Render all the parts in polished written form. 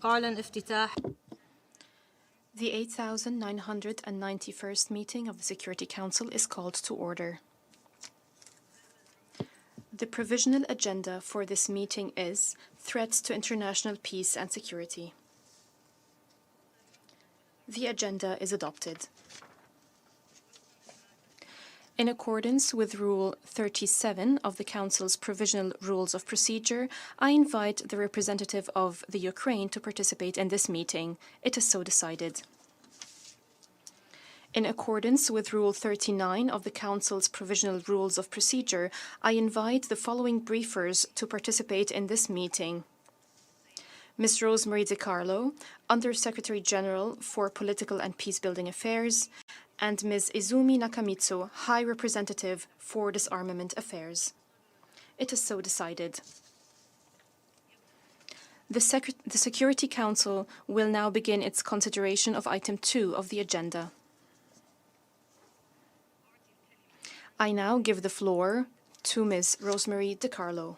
أعلن افتتاح The 8,991st meeting of the Security Council is called to order. The provisional agenda for this meeting is Threats to International Peace and Security. The agenda is adopted. In accordance with Rule 37 of the Council's Provisional Rules of Procedure, I invite the representative of the Ukraine to participate in this meeting. It is so decided. In accordance with Rule 39 of the Council's Provisional Rules of Procedure, I invite the following briefers to participate in this meeting. Ms. Rosemary DiCarlo, Under-Secretary General for Political and Peacebuilding Affairs, and Ms. Izumi Nakamitsu, High Representative for Disarmament Affairs. It is so decided. The Security Council will now begin its consideration of Item 2 of the agenda. I now give the floor to Ms. Rosemary DiCarlo.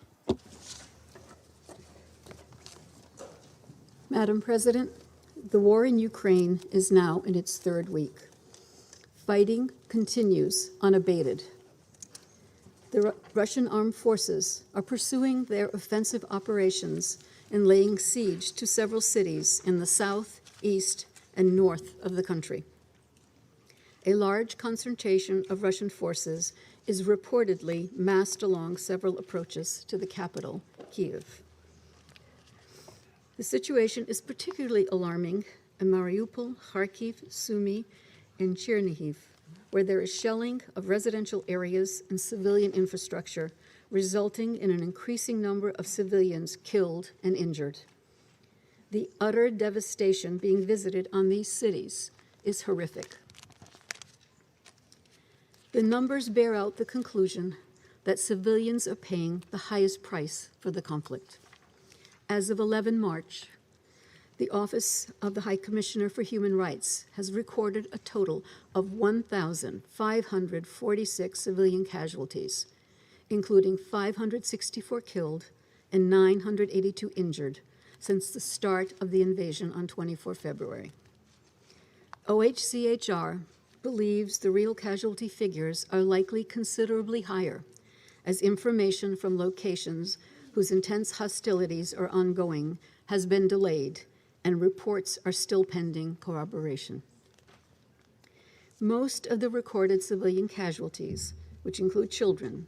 Madam President, the war in Ukraine is now in its third week. Fighting continues unabated. The Russian armed forces are pursuing their offensive operations and laying siege to several cities in the south, east, and north of the country. A large concentration of Russian forces is reportedly massed along several approaches to the capital, Kyiv. The situation is particularly alarming in Mariupol, Kharkiv, Sumy, and Chernihiv, where there is shelling of residential areas and civilian infrastructure, resulting in an increasing number of civilians killed and injured. The utter devastation being visited on these cities is horrific. The numbers bear out the conclusion that civilians are paying the highest price for the conflict. As of 11 March, the Office of the High Commissioner for Human Rights has recorded a total of 1,546 civilian casualties, including 564 killed and 982 injured since the start of the invasion on 24 February. OHCHR believes the real casualty figures are likely considerably higher, as information from locations whose intense hostilities are ongoing has been delayed, and reports are still pending corroboration. Most of the recorded civilian casualties, which include children,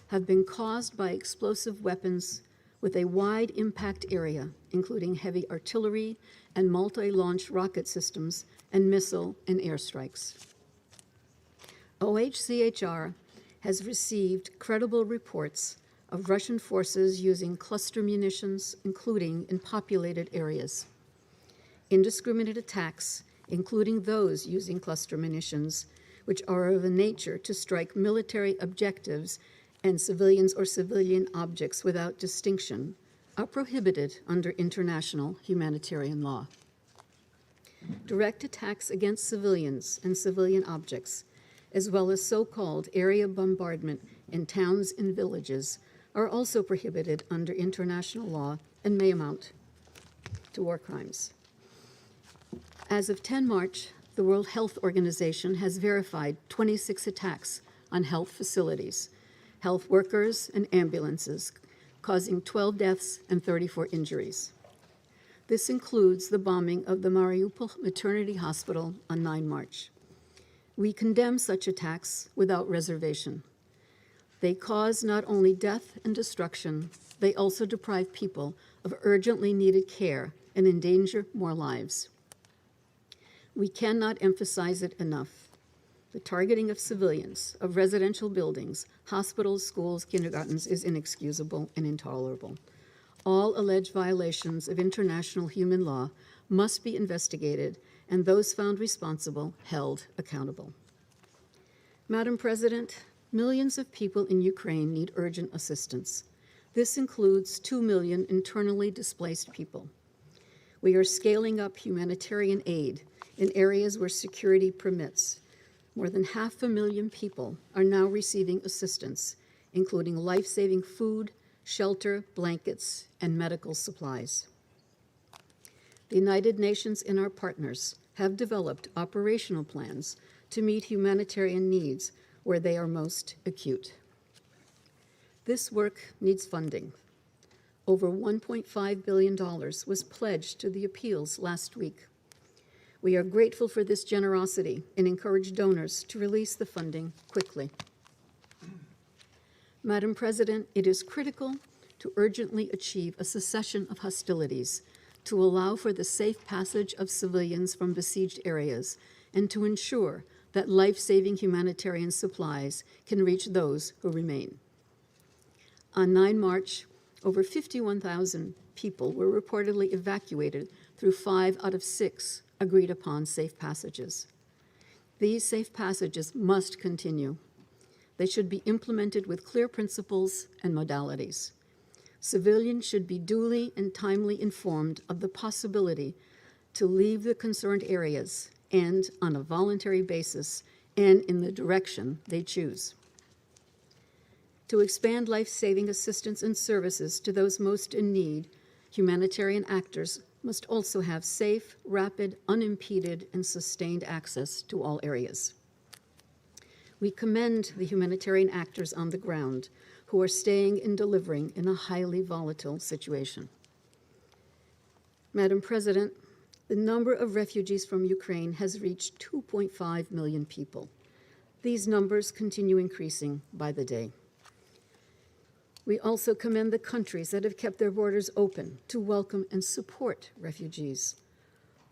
have been caused by explosive weapons with a wide impact area, including heavy artillery and multi-launch rocket systems and missile and airstrikes. OHCHR has received credible reports of Russian forces using cluster munitions, including in populated areas. Indiscriminate attacks, including those using cluster munitions, which are of a nature to strike military objectives and civilians or civilian objects without distinction, are prohibited under international humanitarian law. Direct attacks against civilians and civilian objects, as well as so-called area bombardment in towns and villages, are also prohibited under international law and may amount to war crimes. As of 10 March, the World Health Organization has verified 26 attacks on health facilities, health workers, and ambulances, causing 12 deaths and 34 injuries. This includes the bombing of the Mariupol Maternity Hospital on 9 March. We condemn such attacks without reservation. They cause not only death and destruction, they also deprive people of urgently needed care and endanger more lives. We cannot emphasize it enough. The targeting of civilians, of residential buildings, hospitals, schools, kindergartens is inexcusable and intolerable. All alleged violations of international human law must be investigated and those found responsible held accountable. Madam President, millions of people in Ukraine need urgent assistance. This includes 2 million internally displaced people. We are scaling up humanitarian aid in areas where security permits. More than 500,000 people are now receiving assistance, including life-saving food, shelter, blankets, and medical supplies. The United Nations and our partners have developed operational plans to meet humanitarian needs where they are most acute. This work needs funding. Over $1.5 billion was pledged to the appeals last week. We are grateful for this generosity and encourage donors to release the funding quickly. Madam President, it is critical to urgently achieve a cessation of hostilities, to allow for the safe passage of civilians from besieged areas, and to ensure that life-saving humanitarian supplies can reach those who remain. On 9 March, over 51,000 people were reportedly evacuated through 5 out of 6 agreed-upon safe passages. These safe passages must continue. They should be implemented with clear principles and modalities. Civilians should be duly and timely informed of the possibility to leave the concerned areas and on a voluntary basis and in the direction they choose. To expand life-saving assistance and services to those most in need, humanitarian actors must also have safe, rapid, unimpeded, and sustained access to all areas. We commend the humanitarian actors on the ground who are staying and delivering in a highly volatile situation. Madam President, the number of refugees from Ukraine has reached 2.5 million people. These numbers continue increasing by the day. We also commend the countries that have kept their borders open to welcome and support refugees.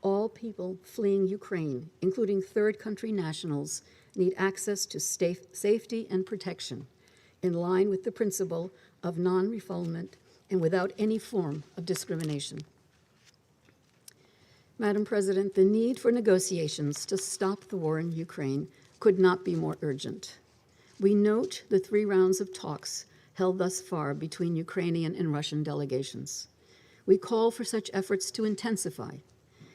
All people fleeing Ukraine, including third country nationals, need access to safety and protection in line with the principle of non-refoulement and without any form of discrimination. Madam President, the need for negotiations to stop the war in Ukraine could not be more urgent. We note the 3 rounds of talks held thus far between Ukrainian and Russian delegations. We call for such efforts to intensify,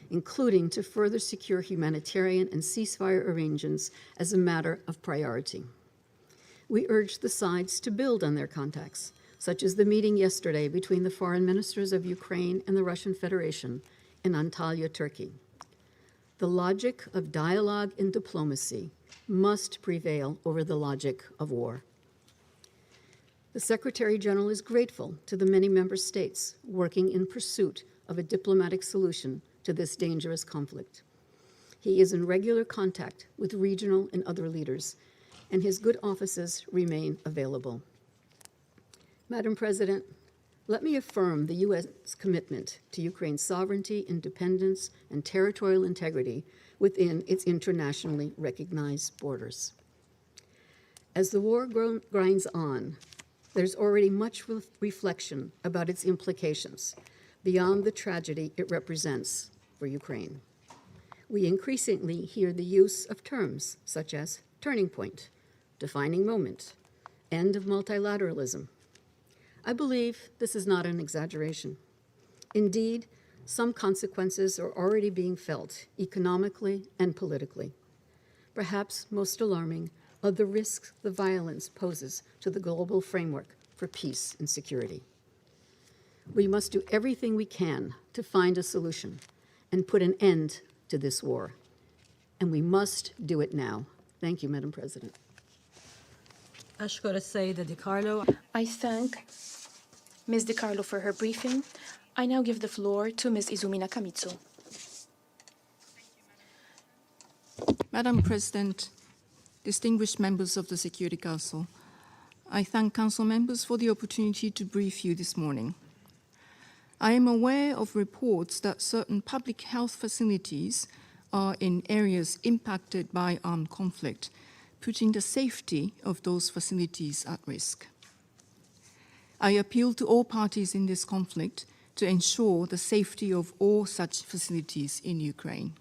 including to further secure humanitarian and ceasefire arrangements as a matter of priority. We urge the sides to build on their contacts, such as the meeting yesterday between the foreign ministers of Ukraine and the Russian Federation in Antalya, Turkey. The logic of dialogue and diplomacy must prevail over the logic of war. The Secretary General is grateful to the many member states working in pursuit of a diplomatic solution to this dangerous conflict. He is in regular contact with regional and other leaders, and his good offices remain available. Madam President, let me affirm the U.S. commitment to Ukraine's sovereignty, independence, and territorial integrity within its internationally recognized borders. As the war grinds on, there's already much reflection about its implications beyond the tragedy it represents for Ukraine. We increasingly hear the use of terms such as turning point, defining moment, end of multilateralism. I believe this is not an exaggeration. Indeed, some consequences are already being felt economically and politically. Perhaps most alarming are the risks the violence poses to the global framework for peace and security. We must do everything we can to find a solution and put an end to this war. And we must do it now. Thank you, Madam President. أشكر السيدة دي كارلو. I thank Ms. Di Carlo for her briefing. I now give the floor to Ms. Izumi Nakamitsu. Madam President, distinguished members of the Security Council, I thank Council members for the opportunity to brief you this morning. I am aware of reports that certain public health facilities are in areas impacted by armed conflict putting the safety of those facilities at risk. I appeal to all parties in this conflict to ensure the safety of all such facilities in Ukraine.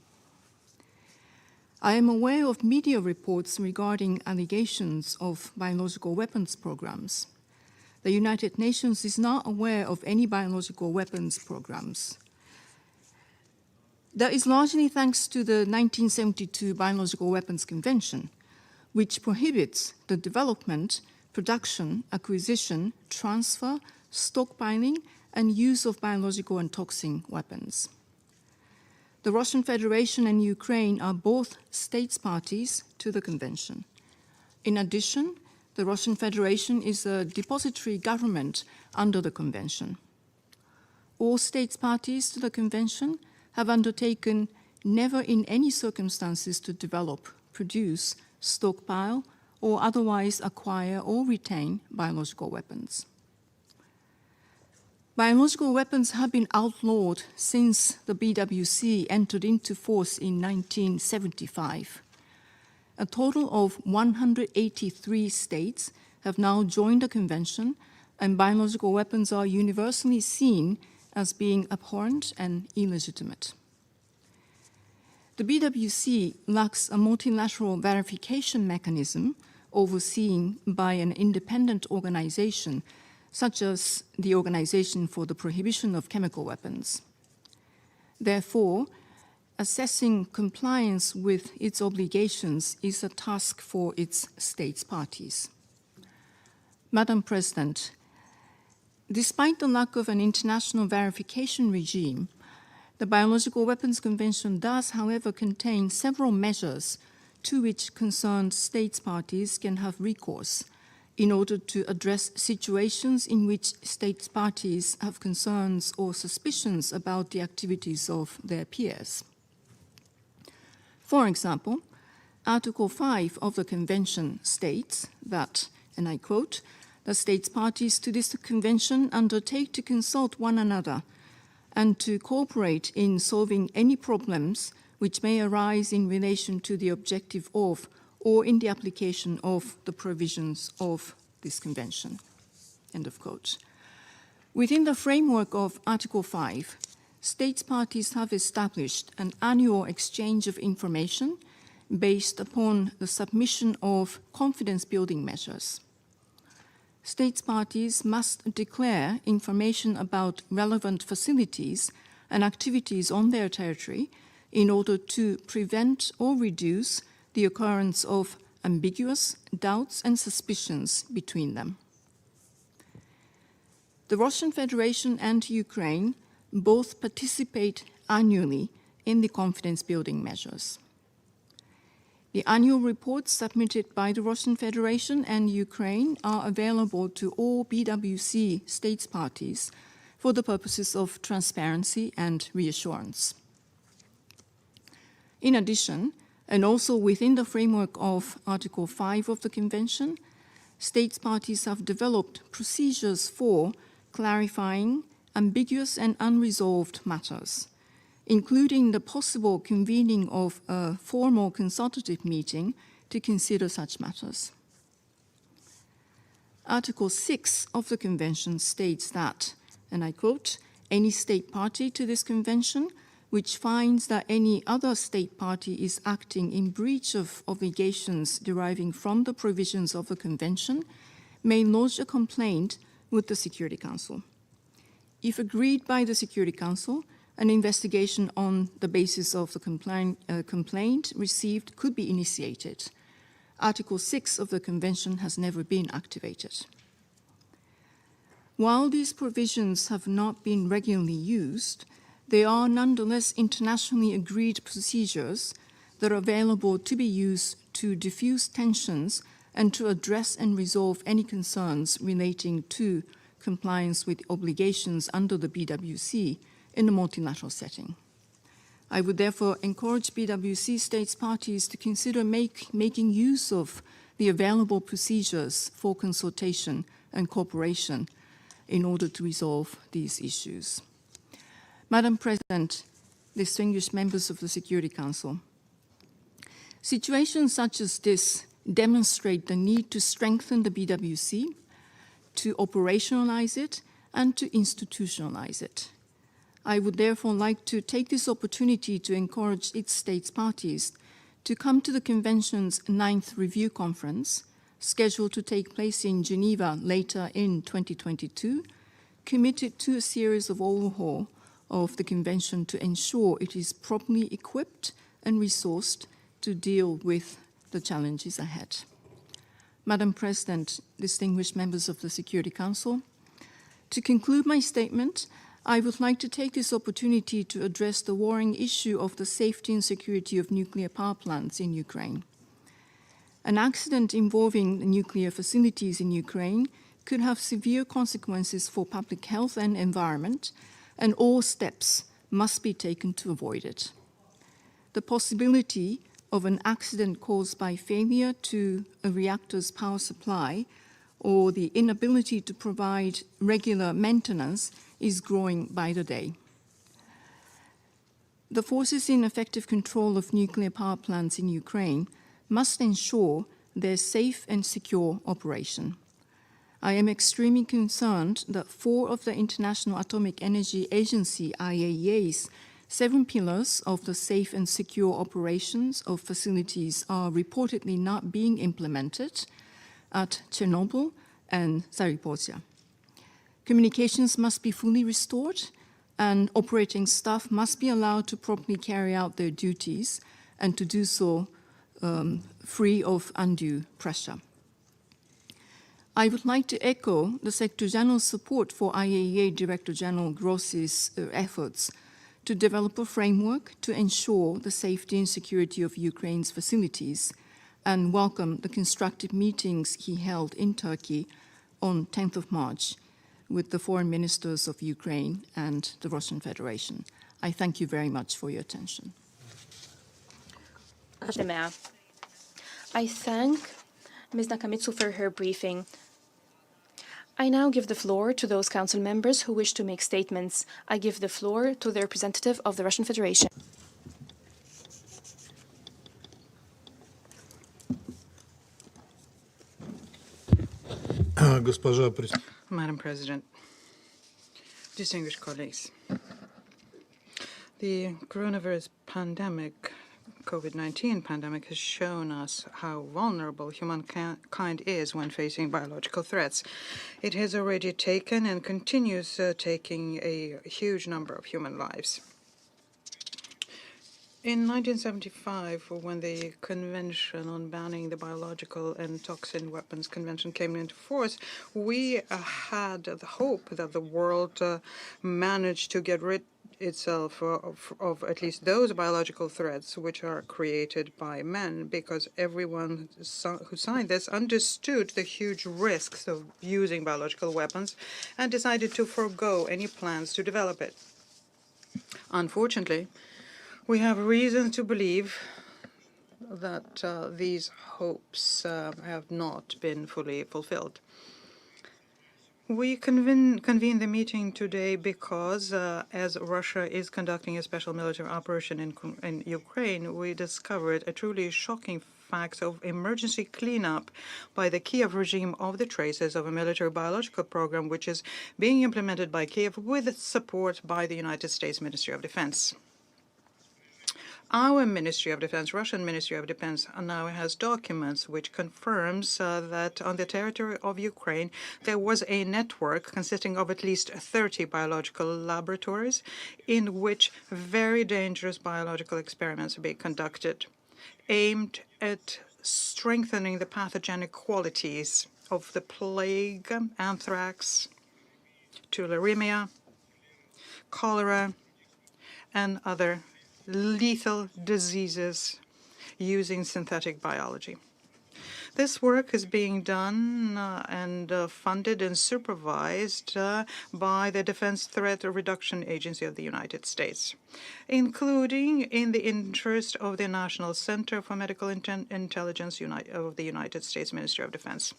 I am aware of media reports regarding allegations of biological weapons programs. The United Nations is not aware of any biological weapons programs. That is largely thanks to the 1972 Biological Weapons Convention, which prohibits the development, production, acquisition, transfer, stockpiling, and use of biological and toxic weapons. The Russian Federation and Ukraine are both states parties to the convention. In addition, the Russian Federation is a depository government under the convention. All states parties to the convention have undertaken never in any circumstances to develop, produce, stockpile, or otherwise acquire or retain biological weapons. Biological weapons have been outlawed since the BWC entered into force in 1975. A total of 183 states have now joined the convention, and biological weapons are universally seen as being abhorrent and illegitimate. The BWC lacks a multilateral verification mechanism overseen by an independent organization such as the Organization for the Prohibition of Chemical Weapons. Therefore, assessing compliance with its obligations is a task for its states parties. Madam President, despite the lack of an international verification regime, the Biological Weapons Convention does, however, contain several measures to which concerned states parties can have recourse in order to address situations in which states parties have concerns or suspicions about the activities of their peers. For example, Article 5 of the Convention states that, and I quote, "The states parties to this convention undertake to consult one another and to cooperate in solving any problems which may arise in relation to the objective of or in the application of the provisions of this convention." End of quote. Within the framework of Article 5, states parties have established an annual exchange of information based upon the submission of confidence-building measures. States parties must declare information about relevant facilities and activities on their territory in order to prevent or reduce the occurrence of ambiguous doubts and suspicions between them. The Russian Federation and Ukraine both participate annually in the confidence-building measures. The annual reports submitted by the Russian Federation and Ukraine are available to all BWC states parties for the purposes of transparency and reassurance. In addition, and also within the framework of Article 5 of the Convention, states parties have developed procedures for clarifying ambiguous and unresolved matters, including the possible convening of a formal consultative meeting to consider such matters. Article 6 of the Convention states that, and I quote, "Any state party to this convention which finds that any other state party is acting in breach of obligations deriving from the provisions of the convention may lodge a complaint with the Security Council. If agreed by the Security Council, an investigation on the basis of the complaint received could be initiated. Article 6 of the Convention has never been activated. While these provisions have not been regularly used, they are nonetheless internationally agreed procedures that are available to be used to diffuse tensions and to address and resolve any concerns relating to compliance with obligations under the BWC in a multilateral setting. I would therefore encourage BWC states parties to consider making use of the available procedures for consultation and cooperation in order to resolve these issues. Madam President, distinguished members of the Security Council, situations such as this demonstrate the need to strengthen the BWC, to operationalize it, and to institutionalize it. I would therefore like to take this opportunity to encourage its states parties to come to the Convention's 9th Review Conference, scheduled to take place in Geneva later in 2022, committed to a series of overhaul of the Convention to ensure it is properly equipped and resourced to deal with the challenges ahead. Madam President, distinguished members of the Security Council, to conclude my statement, I would like to take this opportunity to address the worrying issue of the safety and security of nuclear power plants in Ukraine. An accident involving the nuclear facilities in Ukraine could have severe consequences for public health and environment, and all steps must be taken to avoid it. The possibility of an accident caused by failure to a reactor's power supply or the inability to provide regular maintenance is growing by the day. The forces in effective control of nuclear power plants in Ukraine must ensure their safe and secure operation. I am extremely concerned that 4 of the International Atomic Energy Agency, IAEA's, 7 pillars of the safe and secure operations of facilities are reportedly not being implemented at Chernobyl and Zaporizhzhia. Communications must be fully restored, and operating staff must be allowed to properly carry out their duties and to do so free of undue pressure. I would like to echo the Secretary General's support for IAEA Director General Grossi's efforts to develop a framework to ensure the safety and security of Ukraine's facilities, and welcome the constructive meetings he held in Turkey on 10th of March with the foreign ministers of Ukraine and the Russian Federation. I thank you very much for your attention. I thank Ms. Nakamitsu for her briefing. I now give the floor to those council members who wish to make statements. I give the floor to the representative of the Russian Federation. Madam President, distinguished colleagues, the coronavirus pandemic, COVID-19 pandemic, has shown us how vulnerable humankind is when facing biological threats. It has already taken and continues taking a huge number of human lives. In 1975, when the Convention on Banning the Biological and Toxin Weapons Convention came into force, we had the hope that the world managed to get rid itself of at least those biological threats which are created by men, because everyone who signed this understood the huge risks of using biological weapons and decided to forego any plans to develop it. Unfortunately, we have reason to believe that these hopes have not been fully fulfilled. We convene the meeting today because, as Russia is conducting a special military operation in Ukraine, we discovered a truly shocking fact of emergency cleanup by the Kiev regime of the traces of a military biological program which is being implemented by Kiev with support by the United States Ministry of Defense. Our Ministry of Defense, Russian Ministry of Defense, now has documents which confirms that on the territory of Ukraine there was a network consisting of at least 30 biological laboratories in which very dangerous biological experiments are being conducted, aimed at strengthening the pathogenic qualities of the plague, anthrax, tularemia, cholera, and other lethal diseases using synthetic biology. This work is being done and funded and supervised by the Defense Threat Reduction Agency of the United States, including in the interest of the National Center for Medical Intelligence of the United States Ministry of Defense.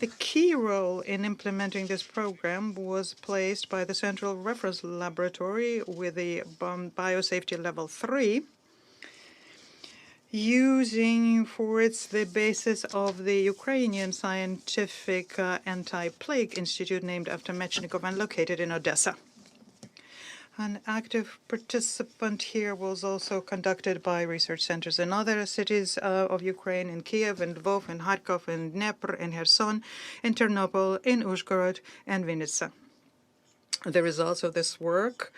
The key role in implementing this program was placed by the Central Reference Laboratory with the Biosafety Level 3 using for its the basis of the Ukrainian scientific anti-plague institute named after Mechnikov and located in Odessa. An active participant here was also conducted by research centers in other cities of Ukraine, in Kiev, in Lvov, in Kharkov, in Dnipro, in Kherson, in Ternopil, in Uzhhorod, and Vinnytsia. The results of this work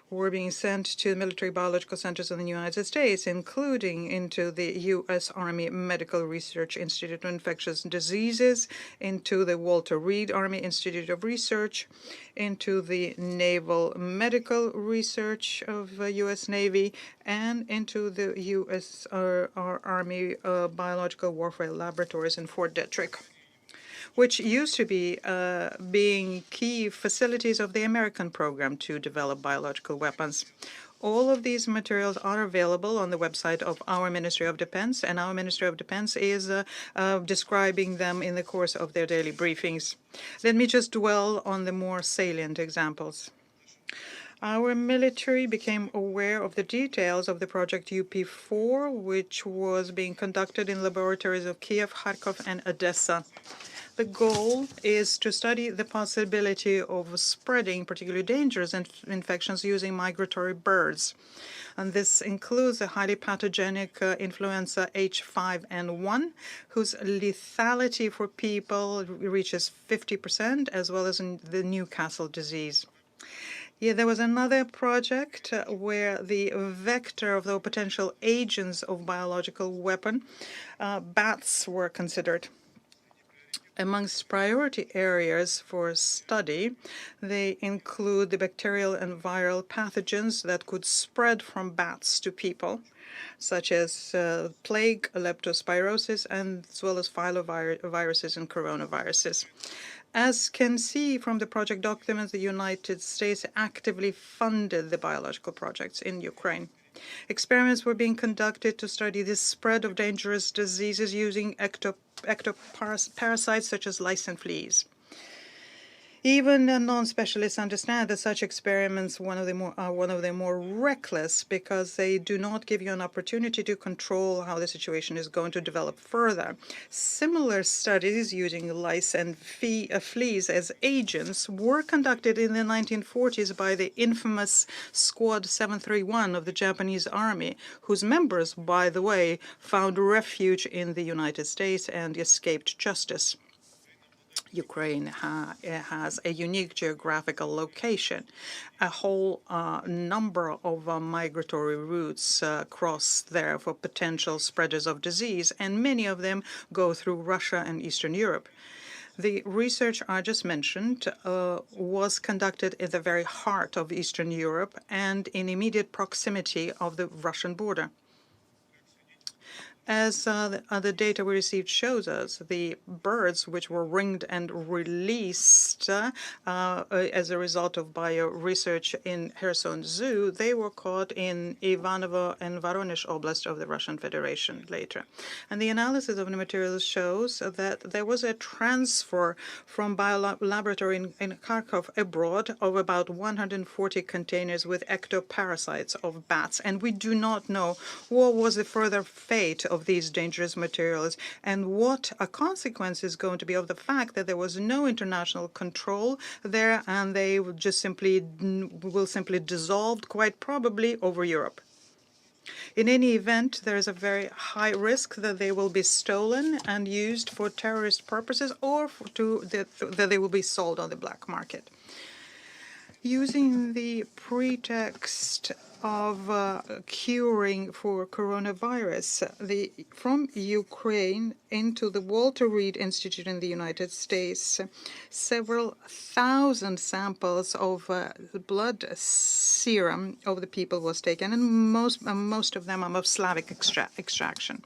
were being sent to military biological centers in the United States, including into the U.S. Army Medical Research Institute of Infectious Diseases, into the Walter Reed Army Institute of Research, into the Naval Medical Research of U.S. Navy, and into the U.S. Army Biological Warfare Laboratories in Fort Detrick, which used to be being key facilities of the American program to develop biological weapons. All of these materials are available on the website of our Ministry of Defense, and our Ministry of Defense is describing them in the course of their daily briefings. Let me just dwell on the more salient examples. Our military became aware of the details of the project UP4, which was being conducted in laboratories of Kiev, Kharkov, and Odessa. The goal is to study the possibility of spreading particularly dangerous infections using migratory birds. And this includes the highly pathogenic influenza H5N1, whose lethality for people reaches 50%, as well as in the Newcastle disease. Yeah, there was another project where the vector of the potential agents of biological weapon, bats, were considered. Amongst priority areas for study, they include the bacterial and viral pathogens that could spread from bats to people, such as plague, leptospirosis, and as well as filoviruses and coronaviruses. As can see from the project documents, the United States actively funded the biological projects in Ukraine. Experiments were being conducted to study the spread of dangerous diseases using ectoparasites such as lice and fleas. Even non-specialists understand that such experiments are one of the more reckless because they do not give you an opportunity to control how the situation is going to develop further. Similar studies using lice and fleas as agents were conducted in the 1940s by the infamous Squad 731 of the Japanese Army, whose members, by the way, found refuge in the United States and escaped justice. Ukraine has a unique geographical location. A whole number of migratory routes cross there for potential spreaders of disease, and many of them go through Russia and Eastern Europe. The research I just mentioned was conducted in the very heart of Eastern Europe and in immediate proximity of the Russian border. As the data we received shows us, the birds which were ringed and released as a result of bio-research in Kherson Zoo, they were caught in Ivanovo and Voronezh Oblast of the Russian Federation later. And the analysis of the materials shows that there was a transfer from biolaboratory in Kharkov abroad of about 140 containers with ectoparasites of bats. And we do not know what was the further fate of these dangerous materials and what a consequence is going to be of the fact that there was no international control there and they will simply dissolve quite probably over Europe. In any event, there is a very high risk that they will be stolen and used for terrorist purposes or that they will be sold on the black market. Using the pretext of curing for coronavirus, from Ukraine into the Walter Reed Institute in the United States, several thousand samples of blood serum of the people was taken, and most of them are of Slavic extraction.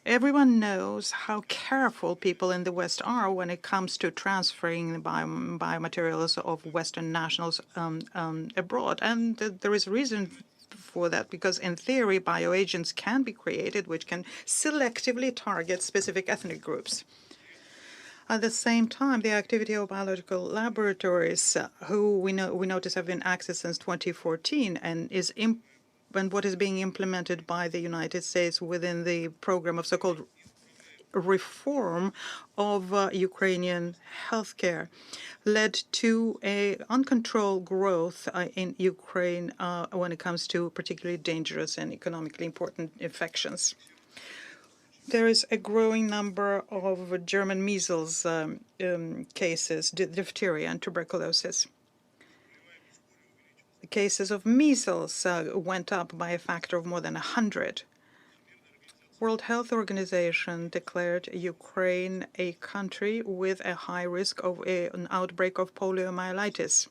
Everyone knows how careful people in the West are when it comes to transferring the biomaterials of Western nationals abroad. And there is reason for that, because in theory, bioagents can be created which can selectively target specific ethnic groups. At the same time, the activity of biological laboratories, who we notice have been active since 2014 and is and what is being implemented by the United States within the program of so-called reform of Ukrainian healthcare led to a uncontrolled growth in Ukraine when it comes to particularly dangerous and economically important infections. There is a growing number of German measles cases, diphtheria and tuberculosis. The cases of measles went up by a factor of more than 100. World Health Organization declared Ukraine a country with a high risk of an outbreak of poliomyelitis.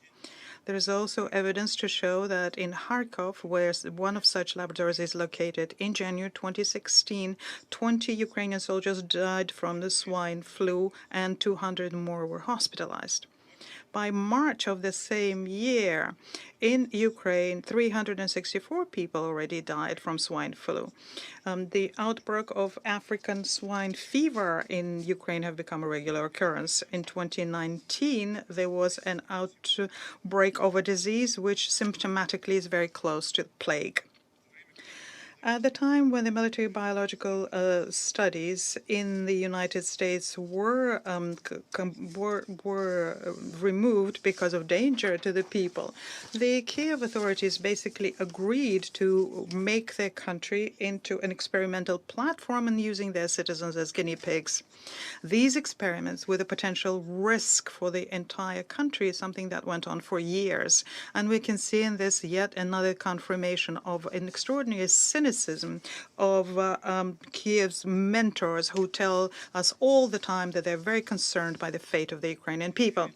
There is also evidence to show that in Kharkov, where one of such laboratories is located, in January 2016, 20 Ukrainian soldiers died from the swine flu and 200 more were hospitalized. By March of the same year, in Ukraine, 364 people already died from swine flu. The outbreak of African swine fever in Ukraine have become a regular occurrence. In 2019, there was an outbreak of a disease which symptomatically is very close to plague. At the time when the military biological studies in the United States were removed because of danger to the people, the Kiev authorities basically agreed to make their country into an experimental platform and using their citizens as guinea pigs. These experiments with a potential risk for the entire country is something that went on for years. And we can see in this yet another confirmation of an extraordinary cynicism of Kiev's mentors who tell us all the time that they're very concerned by the fate of the Ukrainian people.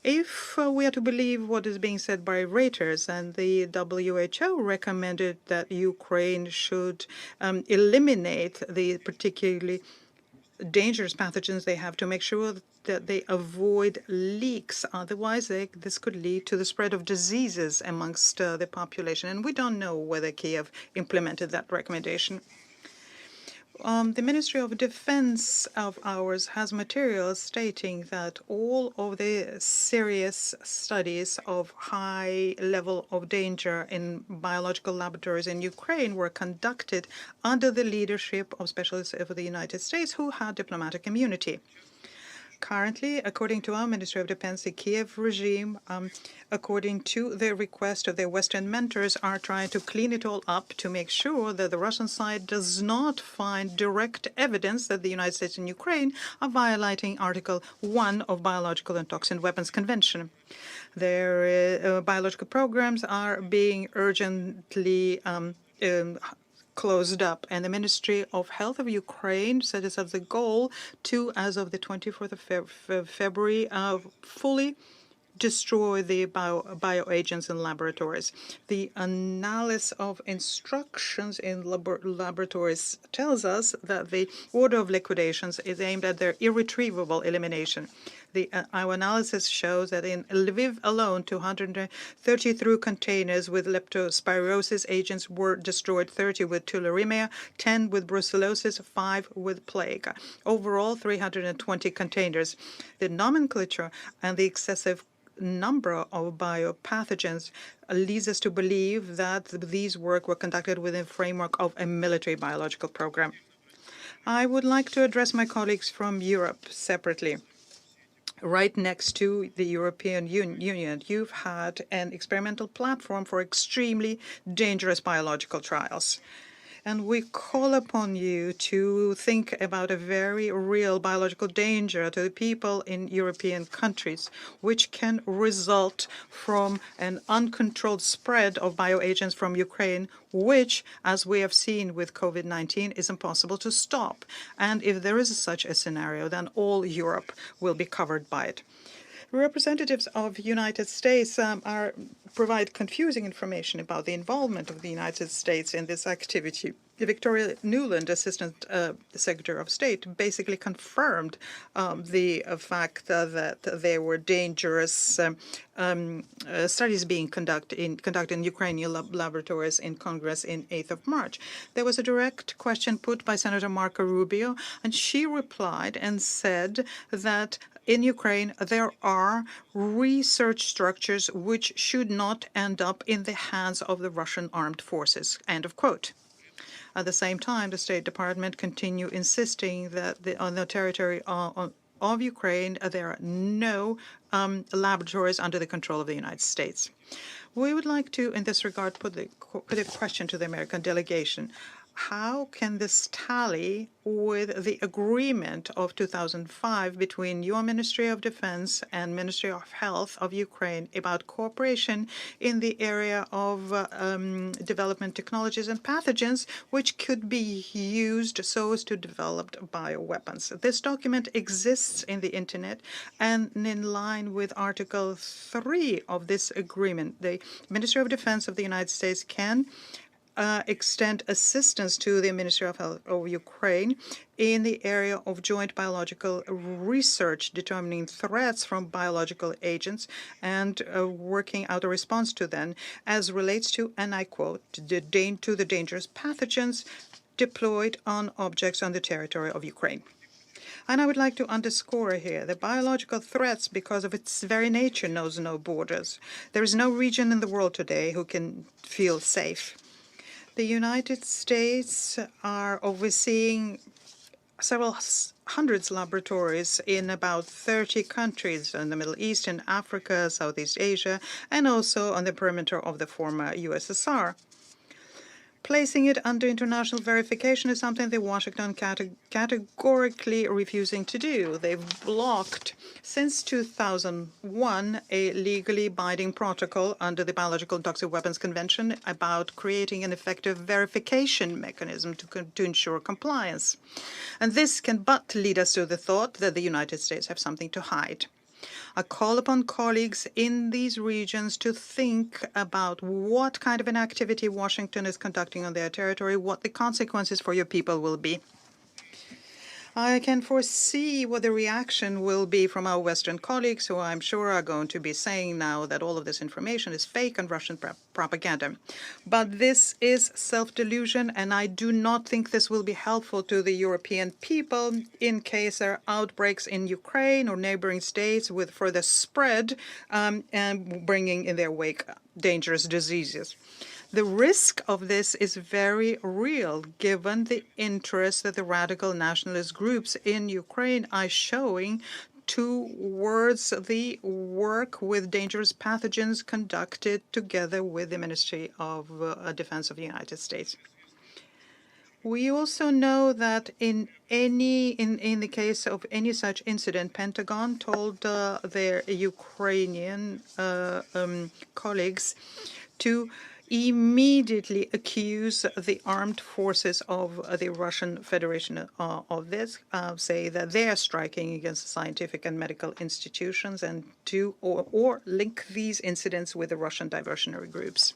If we are to believe what is being said by Reuters, and the WHO recommended that Ukraine should eliminate the particularly dangerous pathogens they have to make sure that they avoid leaks. Otherwise, this could lead to the spread of diseases amongst the population. And we don't know whether Kiev implemented that recommendation. The Ministry of Defense of ours has materials stating that all of the serious studies of high level of danger in biological laboratories in Ukraine were conducted under the leadership of specialists of the United States who had diplomatic immunity. Currently, according to our Ministry of Defense, the Kiev regime, according to the request of their Western mentors, are trying to clean it all up to make sure that the Russian side does not find direct evidence that the United States and Ukraine are violating Article 1 of Biological and Toxin Weapons Convention. Their biological programs are being urgently closed up, and the Ministry of Health of Ukraine set us as a goal to, as of the 24th of February, fully destroy the bioagents in laboratories. The analysis of instructions in laboratories tells us that the order of liquidations is aimed at their irretrievable elimination. Our analysis shows that in Lviv alone, 233 containers with leptospirosis agents were destroyed, 30 with tularemia, 10 with brucellosis, 5 with plague. Overall, 320 containers. The nomenclature and the excessive number of biopathogens leads us to believe that these work were conducted within the framework of a military biological program. I would like to address my colleagues from Europe separately. Right next to the European Union, you've had an experimental platform for extremely dangerous biological trials. And we call upon you to think about a very real biological danger to the people in European countries, which can result from an uncontrolled spread of bioagents from Ukraine, which, as we have seen with COVID-19, is impossible to stop. And if there is such a scenario, then all Europe will be covered by it. Representatives of the United States provide confusing information about the involvement of the United States in this activity. Victoria Nuland, Assistant Secretary of State, basically confirmed the fact that there were dangerous studies being conducted in Ukrainian laboratories in Congress in 8th of March. There was a direct question put by Senator Marco Rubio, and she replied and said that in Ukraine, there are research structures which should not end up in the hands of the Russian armed forces. End of quote. At the same time, the State Department continue insisting that on the territory of Ukraine, there are no laboratories under the control of the United States. We would like to, in this regard, put a question to the American delegation. How can this tally with the agreement of 2005 between your Ministry of Defense and Ministry of Health of Ukraine about cooperation in the area of development technologies and pathogens which could be used so as to develop bioweapons? This document exists in the internet, and in line with Article 3 of this agreement, the Ministry of Defense of the United States can extend assistance to the Ministry of Health of Ukraine in the area of joint biological research, determining threats from biological agents and working out a response to them as relates to, and I quote, to the dangerous pathogens deployed on objects on the territory of Ukraine. And I would like to underscore here that biological threats, because of its very nature, knows no borders. There is no region in the world today who can feel safe. The United States are overseeing several hundreds laboratories in about 30 countries in the Middle East and Africa, Southeast Asia, and also on the perimeter of the former USSR. Placing it under international verification is something that Washington categorically refusing to do. They've blocked, since 2001, a legally binding protocol under the Biological and Toxic Weapons Convention about creating an effective verification mechanism to ensure compliance. And this can but lead us to the thought that the United States have something to hide. I call upon colleagues in these regions to think about what kind of an activity Washington is conducting on their territory, what the consequences for your people will be. I can foresee what the reaction will be from our Western colleagues, who I'm sure are going to be saying now that all of this information is fake and Russian propaganda. But this is self-delusion, and I do not think this will be helpful to the European people in case there are outbreaks in Ukraine or neighboring states with further spread and bringing in their wake dangerous diseases. The risk of this is very real, given the interest that the radical nationalist groups in Ukraine are showing towards the work with dangerous pathogens conducted together with the Ministry of Defense of the United States. We also know that in the case of any such incident, Pentagon told their Ukrainian colleagues to immediately accuse the armed forces of the Russian Federation of this, say that they are striking against scientific and medical institutions, and or link these incidents with the Russian diversionary groups.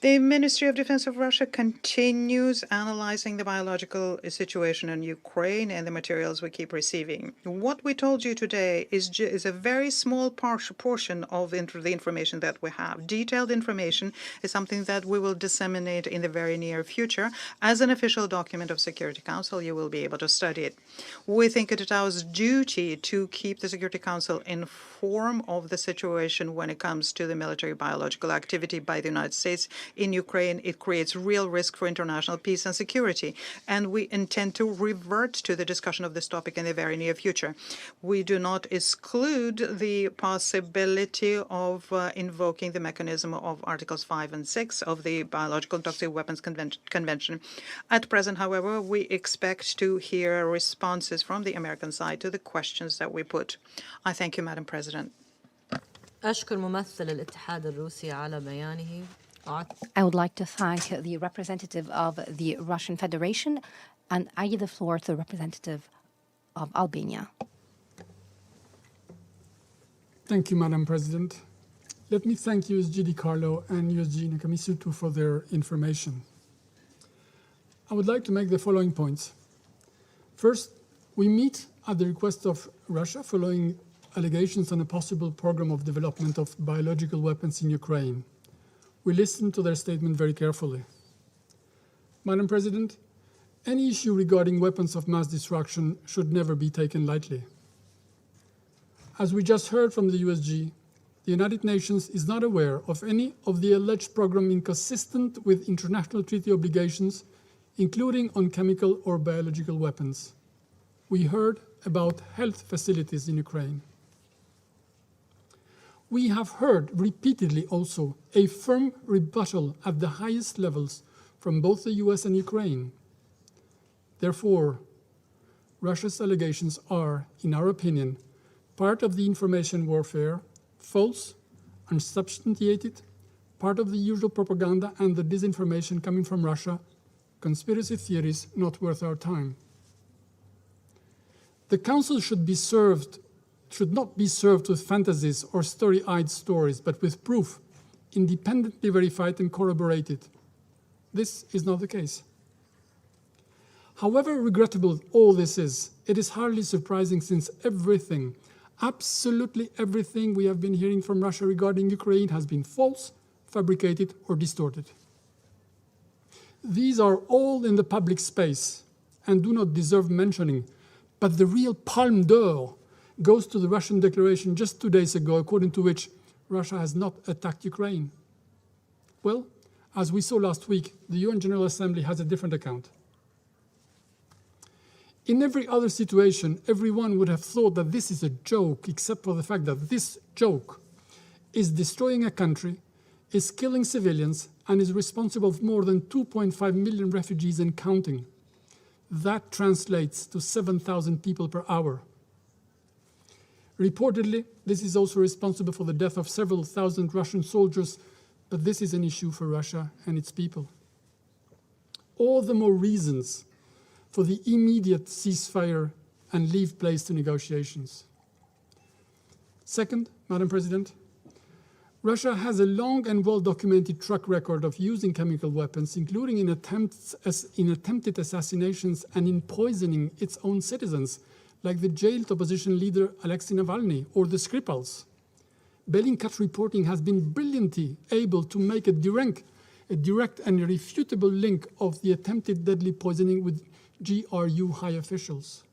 The Ministry of Defense of Russia continues analyzing the biological situation in Ukraine and the materials we keep receiving. What we told you today is a very small portion of the information that we have. Detailed information is something that we will disseminate in the very near future. As an official document of Security Council, you will be able to study it. We think it is our duty to keep the Security Council informed of the situation when it comes to the military biological activity by the United States in Ukraine. It creates real risk for international peace and security, and we intend to revert to the discussion of this topic in the very near future. We do not exclude the possibility of invoking the mechanism of Articles 5 and 6 of the Biological and Toxic Weapons Convention. At present, however, we expect to hear responses from the American side to the questions that we put. I thank you, Madam President. أشكر ممثل الاتحاد الروسي على بيانه. I would like to thank the representative of the Russian Federation, and I give the floor to the representative of Albania. Thank you, Madam President. Let me thank USG DiCarlo and USG Nakamisutu for their information. I would like to make the following points. First, we meet at the request of Russia following allegations on a possible program of development of biological weapons in Ukraine. We listened to their statement very carefully. Madam President, any issue regarding weapons of mass destruction should never be taken lightly. As we just heard from the USG, the United Nations is not aware of any of the alleged program inconsistent with international treaty obligations, including on chemical or biological weapons. We heard about health facilities in Ukraine. We have heard repeatedly also a firm rebuttal at the highest levels from both the US and Ukraine. Therefore, Russia's allegations are, in our opinion, part of the information warfare, false, unsubstantiated, part of the usual propaganda and the disinformation coming from Russia, conspiracy theories not worth our time. The Council should not be served with fantasies or story-eyed stories, but with proof, independently verified and corroborated. This is not the case. However regrettable all this is, it is hardly surprising since everything, absolutely everything we have been hearing from Russia regarding Ukraine has been false, fabricated, or distorted. These are all in the public space and do not deserve mentioning, but the real palme d'or goes to the Russian declaration just 2 days ago, according to which Russia has not attacked Ukraine. Well, as we saw last week, the UN General Assembly has a different account. In every other situation, everyone would have thought that this is a joke, except for the fact that this joke is destroying a country, is killing civilians, and is responsible for more than 2.5 million refugees and counting. That translates to 7,000 people per hour. Reportedly, this is also responsible for the death of several thousand Russian soldiers, but this is an issue for Russia and its people. All the more reasons for the immediate ceasefire and leave place to negotiations. Second, Madam President, Russia has a long and well-documented track record of using chemical weapons, including in attempted assassinations and in poisoning its own citizens, like the jailed opposition leader Alexei Navalny or the Skripals. Bellingcat reporting has been brilliantly able to make a direct and irrefutable link of the attempted deadly poisoning with GRU high officials.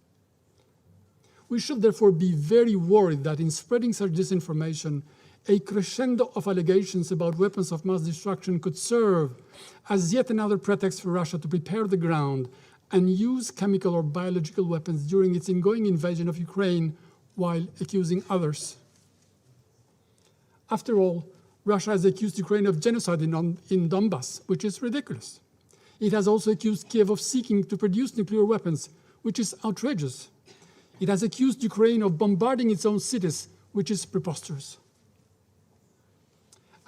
We should therefore be very worried that in spreading such disinformation, a crescendo of allegations about weapons of mass destruction could serve as yet another pretext for Russia to prepare the ground and use chemical or biological weapons during its ongoing invasion of Ukraine while accusing others. After all, Russia has accused Ukraine of genocide in Donbass, which is ridiculous. It has also accused Kiev of seeking to produce nuclear weapons, which is outrageous. It has accused Ukraine of bombarding its own cities, which is preposterous.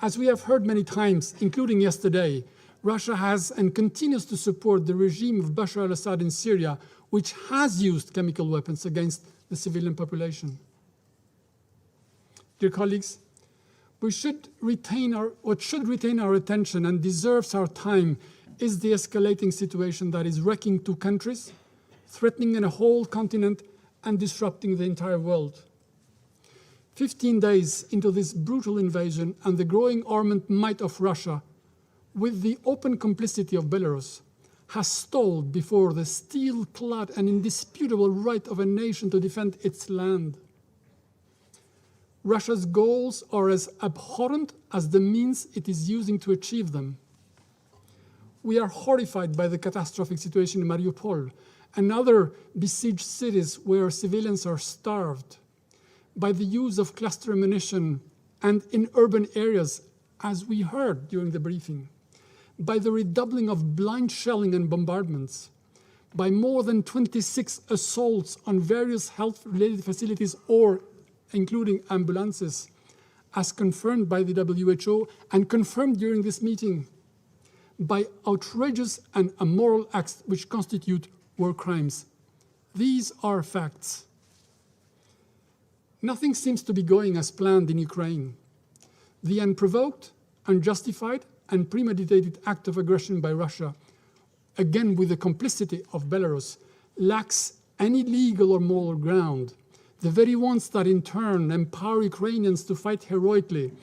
As we have heard many times, including yesterday, Russia has and continues to support the regime of Bashar al-Assad in Syria, which has used chemical weapons against the civilian population. Dear colleagues, what should retain our attention and deserves our time is the escalating situation that is wrecking 2 countries, threatening a whole continent, and disrupting the entire world. 15 days into this brutal invasion and the growing armed might of Russia, with the open complicity of Belarus, has stalled before the steel-clad and indisputable right of a nation to defend its land. Russia's goals are as abhorrent as the means it is using to achieve them. We are horrified by the catastrophic situation in Mariupol and other besieged cities where civilians are starved, by the use of cluster ammunition and in urban areas, as we heard during the briefing, by the redoubling of blind shelling and bombardments, by more than 26 assaults on various health-related facilities or including ambulances, as confirmed by the WHO and confirmed during this meeting, by outrageous and immoral acts which constitute war crimes. These are facts. Nothing seems to be going as planned in Ukraine. The unprovoked, unjustified, and premeditated act of aggression by Russia, again with the complicity of Belarus, lacks any legal or moral ground. The very ones that in turn empower Ukrainians to fight heroically,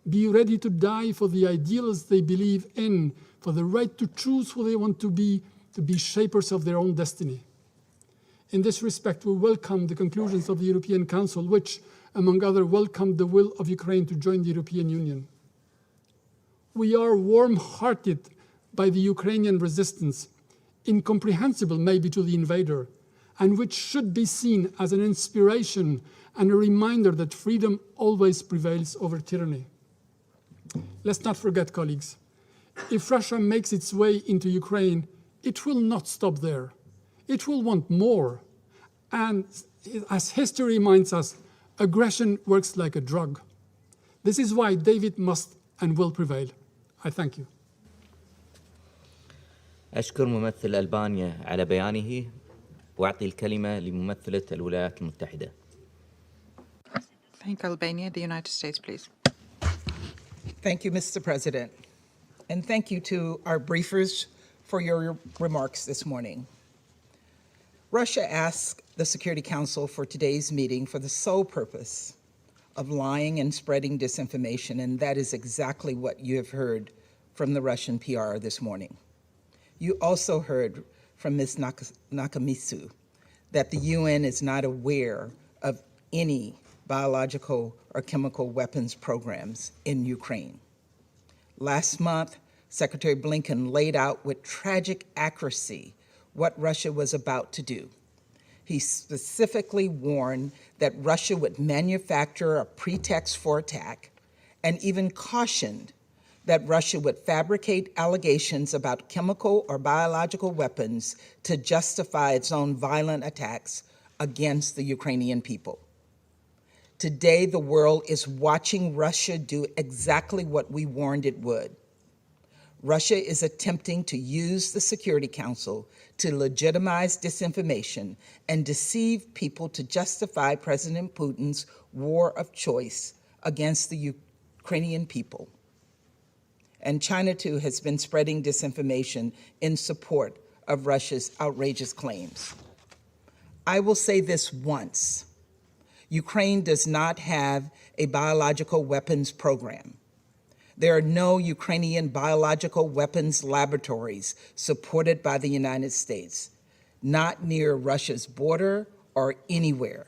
be ready to die for the ideals they believe in, for the right to choose who they want to be shapers of their own destiny. In this respect, we welcome the conclusions of the European Council, which, among others, welcomed the will of Ukraine to join the European Union. We are warm-hearted by the Ukrainian resistance, incomprehensible maybe to the invader, and which should be seen as an inspiration and a reminder that freedom always prevails over tyranny. Let's not forget, colleagues, if Russia makes its way into Ukraine, it will not stop there. It will want more. And as history reminds us, aggression works like a drug. This is why David must and will prevail. I thank you. أشكر ممثل ألبانيا على بيانه وأعطي الكلمة لممثلة الولايات المتحدة. Thank Albania. The United States, please. Thank you, Mr. President. And thank you to our briefers for your remarks this morning. Russia asked the Security Council for today's meeting for the sole purpose of lying and spreading disinformation, and that is exactly what you have heard from the Russian PR this morning. You also heard from Ms. Nakamitsu that the UN is not aware of any biological or chemical weapons programs in Ukraine. Last month, Secretary Blinken laid out with tragic accuracy what Russia was about to do. He specifically warned that Russia would manufacture a pretext for attack and even cautioned that Russia would fabricate allegations about chemical or biological weapons to justify its own violent attacks against the Ukrainian people. Today, the world is watching Russia do exactly what we warned it would. Russia is attempting to use the Security Council to legitimize disinformation and deceive people to justify President Putin's war of choice against the Ukrainian people. And China, too, has been spreading disinformation in support of Russia's outrageous claims. I will say this once. Ukraine does not have a biological weapons program. There are no Ukrainian biological weapons laboratories supported by the United States, not near Russia's border or anywhere.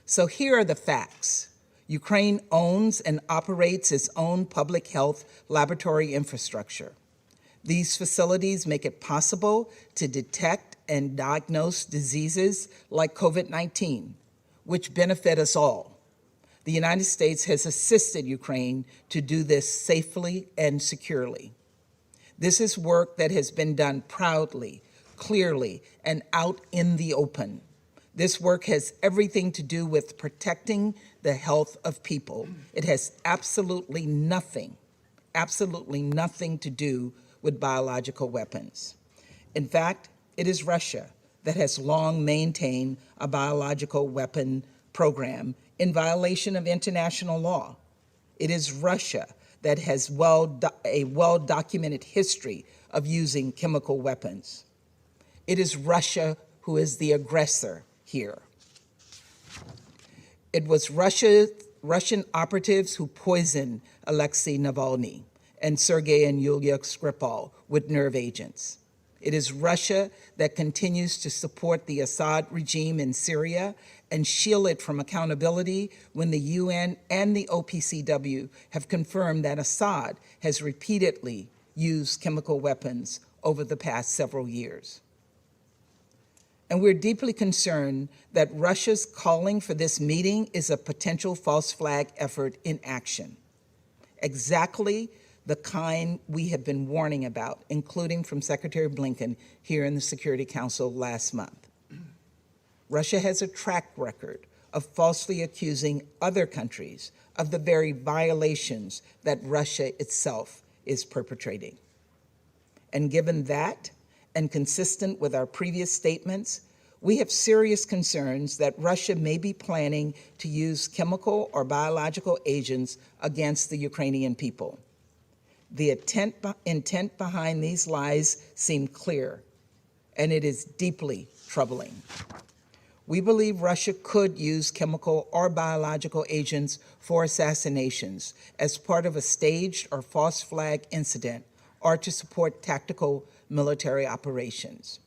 So here are the facts. Ukraine owns and operates its own public health laboratory infrastructure. These facilities make it possible to detect and diagnose diseases like COVID-19, which benefit us all. The United States has assisted Ukraine to do this safely and securely. This is work that has been done proudly, clearly, and out in the open. This work has everything to do with protecting the health of people. It has absolutely nothing to do with biological weapons. In fact, it is Russia that has long maintained a biological weapon program in violation of international law. It is Russia that has a well-documented history of using chemical weapons. It is Russia who is the aggressor here. It was Russian operatives who poisoned Alexei Navalny and Sergei and Yulia Skripal with nerve agents. It is Russia that continues to support the Assad regime in Syria and shield it from accountability when the UN and the OPCW have confirmed that Assad has repeatedly used chemical weapons over the past several years. And we're deeply concerned that Russia's calling for this meeting is a potential false flag effort in action. Exactly the kind we have been warning about, including from Secretary Blinken here in the Security Council last month. Russia has a track record of falsely accusing other countries of the very violations that Russia itself is perpetrating. And given that, and consistent with our previous statements, we have serious concerns that Russia may be planning to use chemical or biological agents against the Ukrainian people. The intent behind these lies seem clear, and it is deeply troubling. We believe Russia could use chemical or biological agents for assassinations as part of a staged or false flag incident or to support tactical military operations.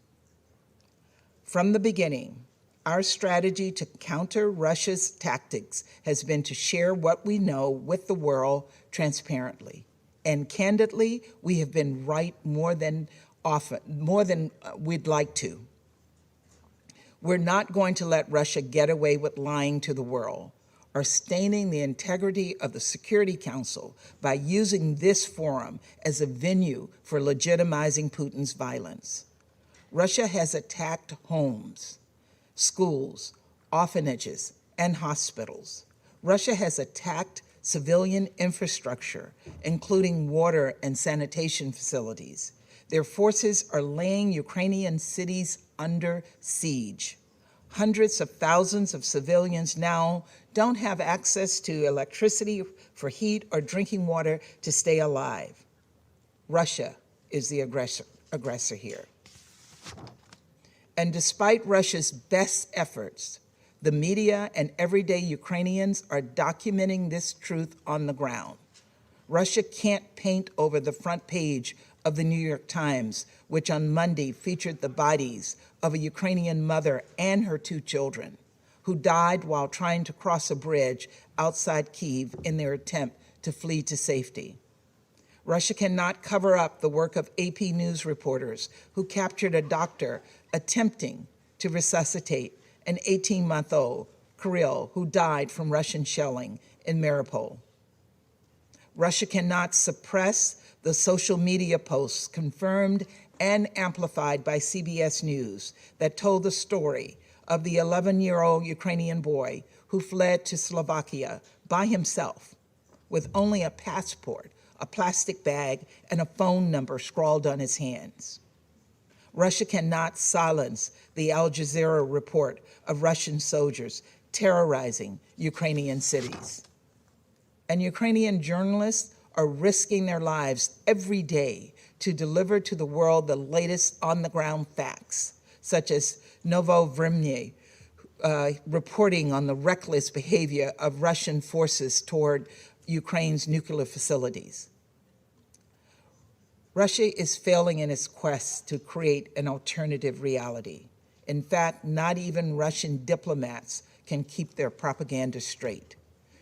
From the beginning, Our strategy to counter Russia's tactics has been to share what we know with the world transparently. And candidly, we have been right more than we'd like to. We're not going to let Russia get away with lying to the world or staining the integrity of the Security Council by using this forum as a venue for legitimizing Putin's violence. Russia has attacked homes, schools, orphanages, and hospitals. Russia has attacked civilian infrastructure, including water and sanitation facilities. Their forces are laying Ukrainian cities under siege. Hundreds of thousands of civilians now don't have access to electricity for heat or drinking water to stay alive. Russia is the aggressor here. And despite Russia's best efforts, the media and everyday Ukrainians are documenting this truth on the ground. Russia can't paint over the front page of the New York Times, which on Monday featured the bodies of a Ukrainian mother and her 2 children who died while trying to cross a bridge outside Kyiv in their attempt to flee to safety. Russia cannot cover up the work of AP News reporters who captured a doctor attempting to resuscitate an 18-month-old Kirill who died from Russian shelling in Mariupol. Russia cannot suppress the social media posts confirmed and amplified by CBS News that told the story of the 11-year-old Ukrainian boy who fled to Slovakia by himself with only a passport, a plastic bag, and a phone number scrawled on his hands. Russia cannot silence the Al Jazeera report of Russian soldiers terrorizing Ukrainian cities. And Ukrainian journalists are risking their lives every day to deliver to the world the latest on-the-ground facts, such as Novo Vremye reporting on the reckless behavior of Russian forces toward Ukraine's nuclear facilities. Russia is failing in its quest to create an alternative reality. In fact, not even Russian diplomats can keep their propaganda straight.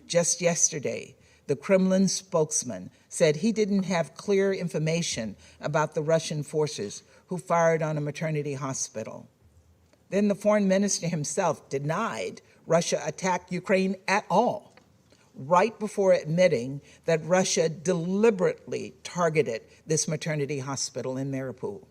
Just yesterday, the Kremlin spokesman said he didn't have clear information about the Russian forces who fired on a maternity hospital. Then the foreign minister himself denied Russia attacked Ukraine at all, right before admitting that Russia deliberately targeted this maternity hospital in Mariupol.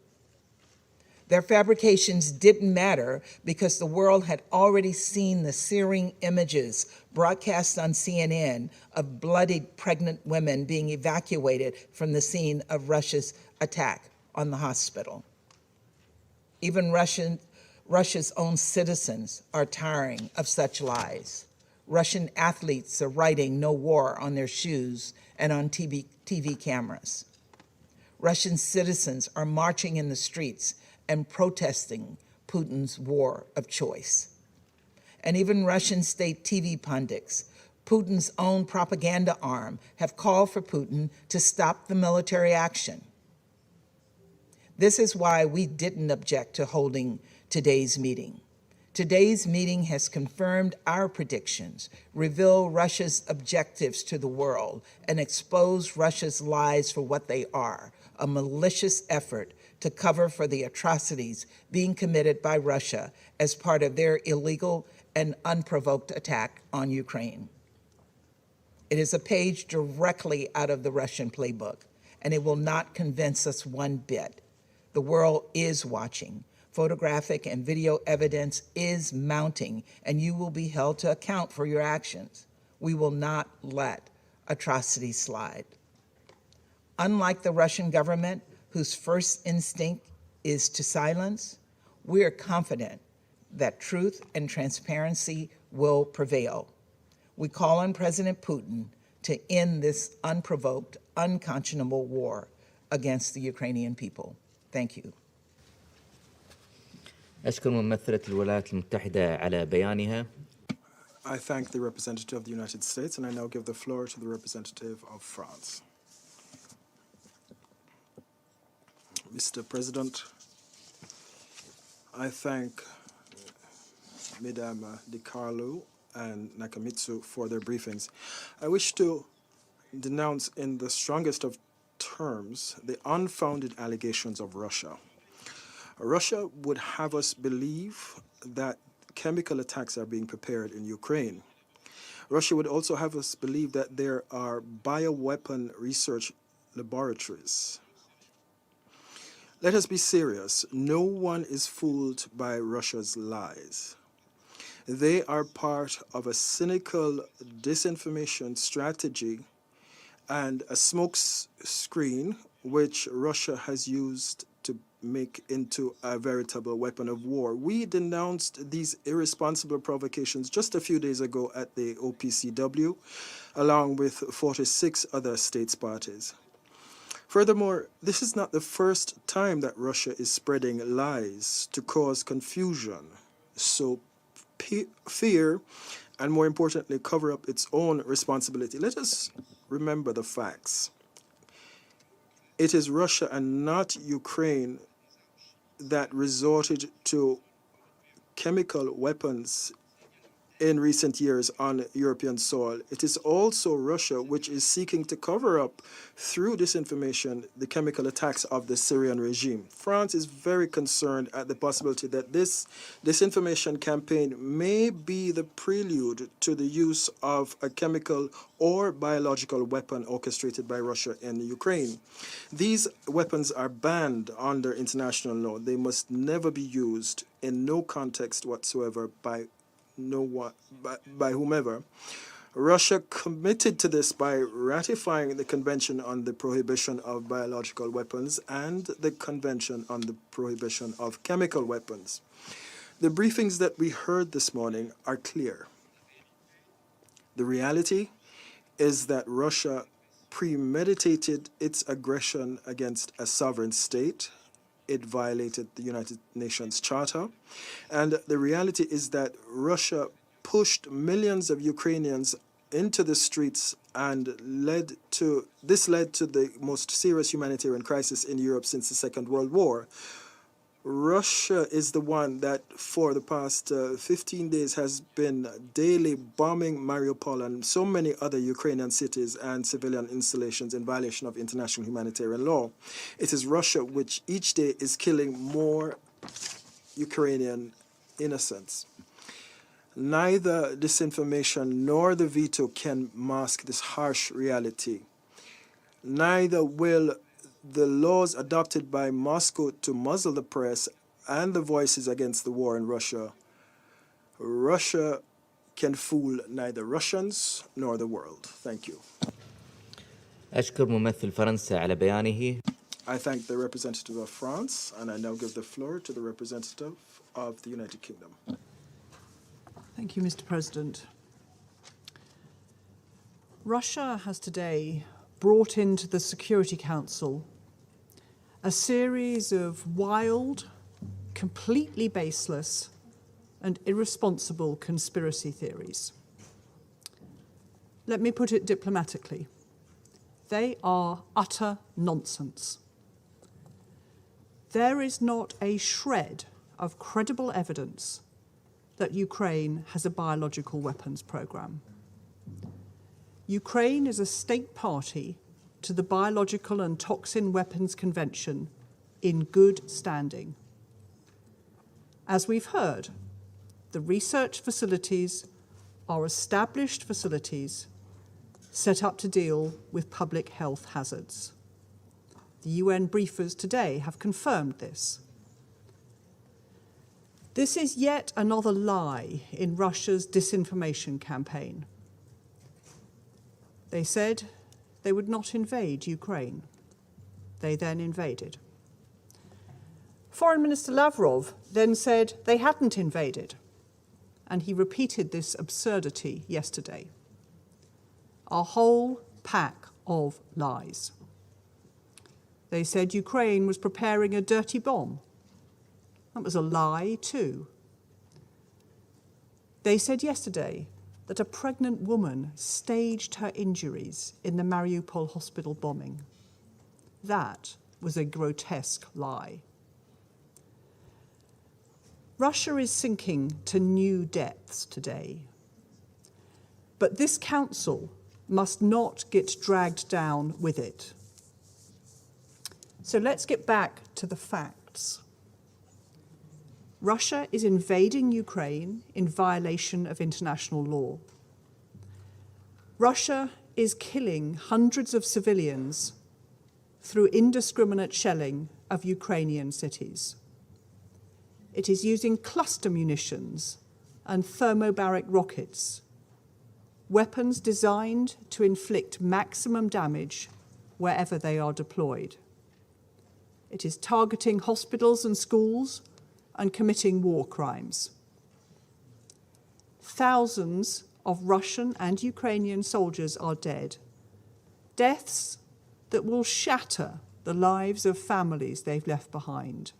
Their fabrications didn't matter because the world had already seen the searing images broadcast on CNN of bloodied pregnant women being evacuated from the scene of Russia's attack on the hospital. Even Russia's own citizens are tiring of such lies. Russian athletes are writing "No war" on their shoes and on TV cameras. Russian citizens are marching in the streets and protesting Putin's war of choice. And even Russian state TV pundits, Putin's own propaganda arm, have called for Putin to stop the military action. This is why we didn't object to holding today's meeting. Today's meeting has confirmed our predictions, revealed Russia's objectives to the world, and exposed Russia's lies for what they are, a malicious effort to cover for the atrocities being committed by Russia as part of their illegal and unprovoked attack on Ukraine. It is a page directly out of the Russian playbook, and it will not convince us one bit. The world is watching. Photographic and video evidence is mounting, and you will be held to account for your actions. We will not let atrocities slide. Unlike the Russian government, whose first instinct is to silence, we are confident that truth and transparency will prevail. We call on President Putin to end this unprovoked, unconscionable war against the Ukrainian people. Thank you. أشكر ممثلة الولايات المتحدة على بيانها. I thank the representative of the United States, and I now give the floor to the representative of France. Mr. President, I thank Mesdames Di Carlo and Nakamitsu for their briefings. I wish to denounce in the strongest of terms the unfounded allegations of Russia. Russia would have us believe that chemical attacks are being prepared in Ukraine. Russia would also have us believe that there are bioweapon research laboratories. Let us be serious. No one is fooled by Russia's lies. They are part of a cynical disinformation strategy and a smoke screen which Russia has used to make into a veritable weapon of war. We denounced these irresponsible provocations just a few days ago at the OPCW, along with 46 other states parties. Furthermore, this is not the first time that Russia is spreading lies to cause confusion, so fear, and more importantly, cover up its own responsibility. Let us remember the facts. It is Russia and not Ukraine that resorted to chemical weapons in recent years on European soil. It is also Russia which is seeking to cover up through disinformation the chemical attacks of the Syrian regime. France is very concerned at the possibility that this disinformation campaign may be the prelude to the use of a chemical or biological weapon orchestrated by Russia in Ukraine. These weapons are banned under international law. They must never be used in no context whatsoever by whomever. Russia committed to this by ratifying the Convention on the Prohibition of Biological Weapons and the Convention on the Prohibition of Chemical Weapons. The briefings that we heard this morning are clear. The reality is that Russia premeditated its aggression against a sovereign state. It violated the United Nations Charter. And the reality is that Russia pushed millions of Ukrainians into the streets and led to the most serious humanitarian crisis in Europe since the Second World War. Russia is the one that for the past 15 days has been daily bombing Mariupol and so many other Ukrainian cities and civilian installations in violation of international humanitarian law. It is Russia which each day is killing more Ukrainian innocents. Neither disinformation nor the veto can mask this harsh reality. Neither will the laws adopted by Moscow to muzzle the press and the voices against the war in Russia. Russia can fool neither Russians nor the world. Thank you. أشكر ممثل فرنسا على بيانه. I thank the representative of France, and I now give the floor to the representative of the United Kingdom. Thank you, Mr. President. Russia has today brought into the Security Council a series of wild, completely baseless, and irresponsible conspiracy theories. Let me put it diplomatically. They are utter nonsense. There is not a shred of credible evidence that Ukraine has a biological weapons program. Ukraine is a state party to the Biological and Toxin Weapons Convention in good standing. As we've heard, the research facilities are established facilities set up to deal with public health hazards. The UN briefers today have confirmed this. This is yet another lie in Russia's disinformation campaign. They said they would not invade Ukraine. They then invaded. Foreign Minister Lavrov then said they hadn't invaded, and he repeated this absurdity yesterday. A whole pack of lies. They said Ukraine was preparing a dirty bomb. That was a lie too. They said yesterday that a pregnant woman staged her injuries in the Mariupol hospital bombing. That was a grotesque lie. Russia is sinking to new depths today. But this Council must not get dragged down with it. So let's get back to the facts. Russia is invading Ukraine in violation of international law. Russia is killing hundreds of civilians through indiscriminate shelling of Ukrainian cities. It is using cluster munitions and thermobaric rockets, weapons designed to inflict maximum damage wherever they are deployed. It is targeting hospitals and schools and committing war crimes. Thousands of Russian and Ukrainian soldiers are dead, deaths that will shatter the lives of families they've left behind.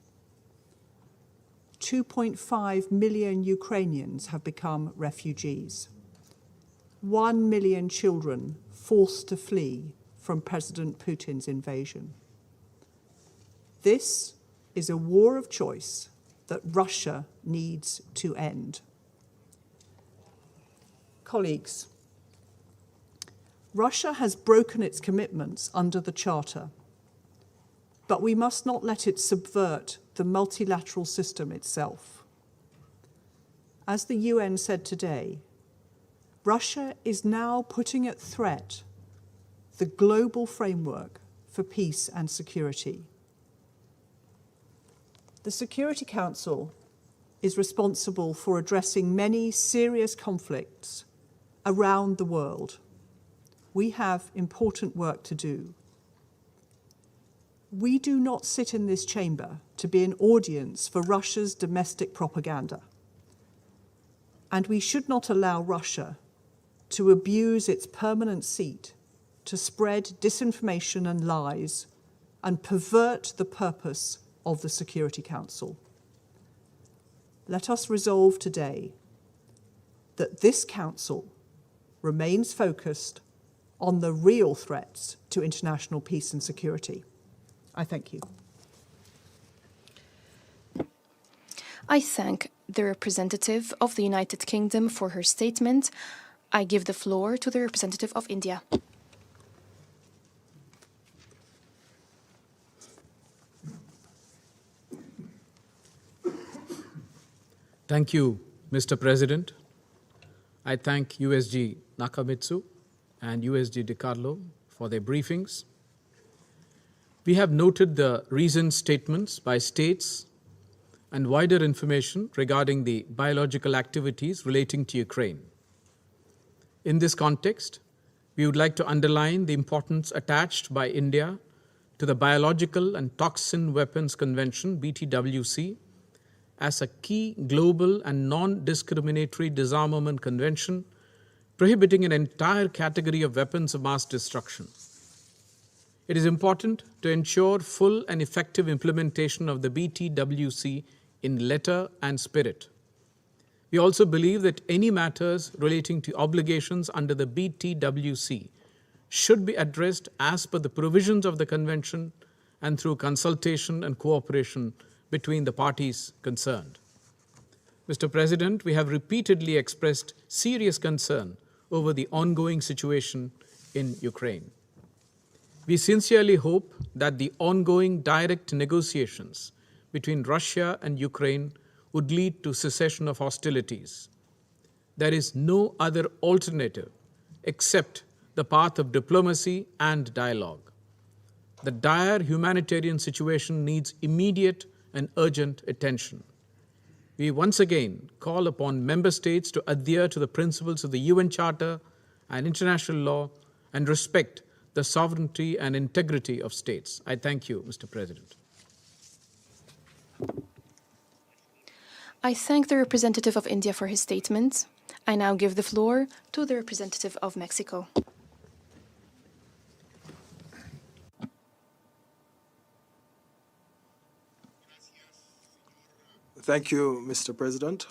2.5 million Ukrainians have become refugees. 1 million children forced to flee from President Putin's invasion. This is a war of choice that Russia needs to end. Colleagues, Russia has broken its commitments under the Charter, but we must not let it subvert the multilateral system itself. As the UN said today, Russia is now putting at threat the global framework for peace and security. The Security Council is responsible for addressing many serious conflicts around the world. We have important work to do. We do not sit in this chamber to be an audience for Russia's domestic propaganda. And we should not allow Russia to abuse its permanent seat to spread disinformation and lies and pervert the purpose of the Security Council. Let us resolve today that this Council remains focused on the real threats to international peace and security. I thank you. I thank the representative of the United Kingdom for her statement. I give the floor to the representative of India. Thank you, Mr. President. I thank USG Nakamitsu and USG DiCarlo for their briefings. We have noted the recent statements by states and wider information regarding the biological activities relating to Ukraine. In this context, we would like to underline the importance attached by India to the Biological and Toxin Weapons Convention, BTWC, as a key global and non-discriminatory disarmament convention prohibiting an entire category of weapons of mass destruction. It is important to ensure full and effective implementation of the BTWC in letter and spirit. We also believe that any matters relating to obligations under the BTWC should be addressed as per the provisions of the convention and through consultation and cooperation between the parties concerned. Mr. President, we have repeatedly expressed serious concern over the ongoing situation in Ukraine. We sincerely hope that the ongoing direct negotiations between Russia and Ukraine would lead to cessation of hostilities. There is no other alternative except the path of diplomacy and dialogue. The dire humanitarian situation needs immediate and urgent attention. We once again call upon member states to adhere to the principles of the UN Charter and international law and respect the sovereignty and integrity of states. I thank you, Mr. President. I thank the representative of India for his statement. I now give the floor to the representative of Mexico. Thank you, Mr. President.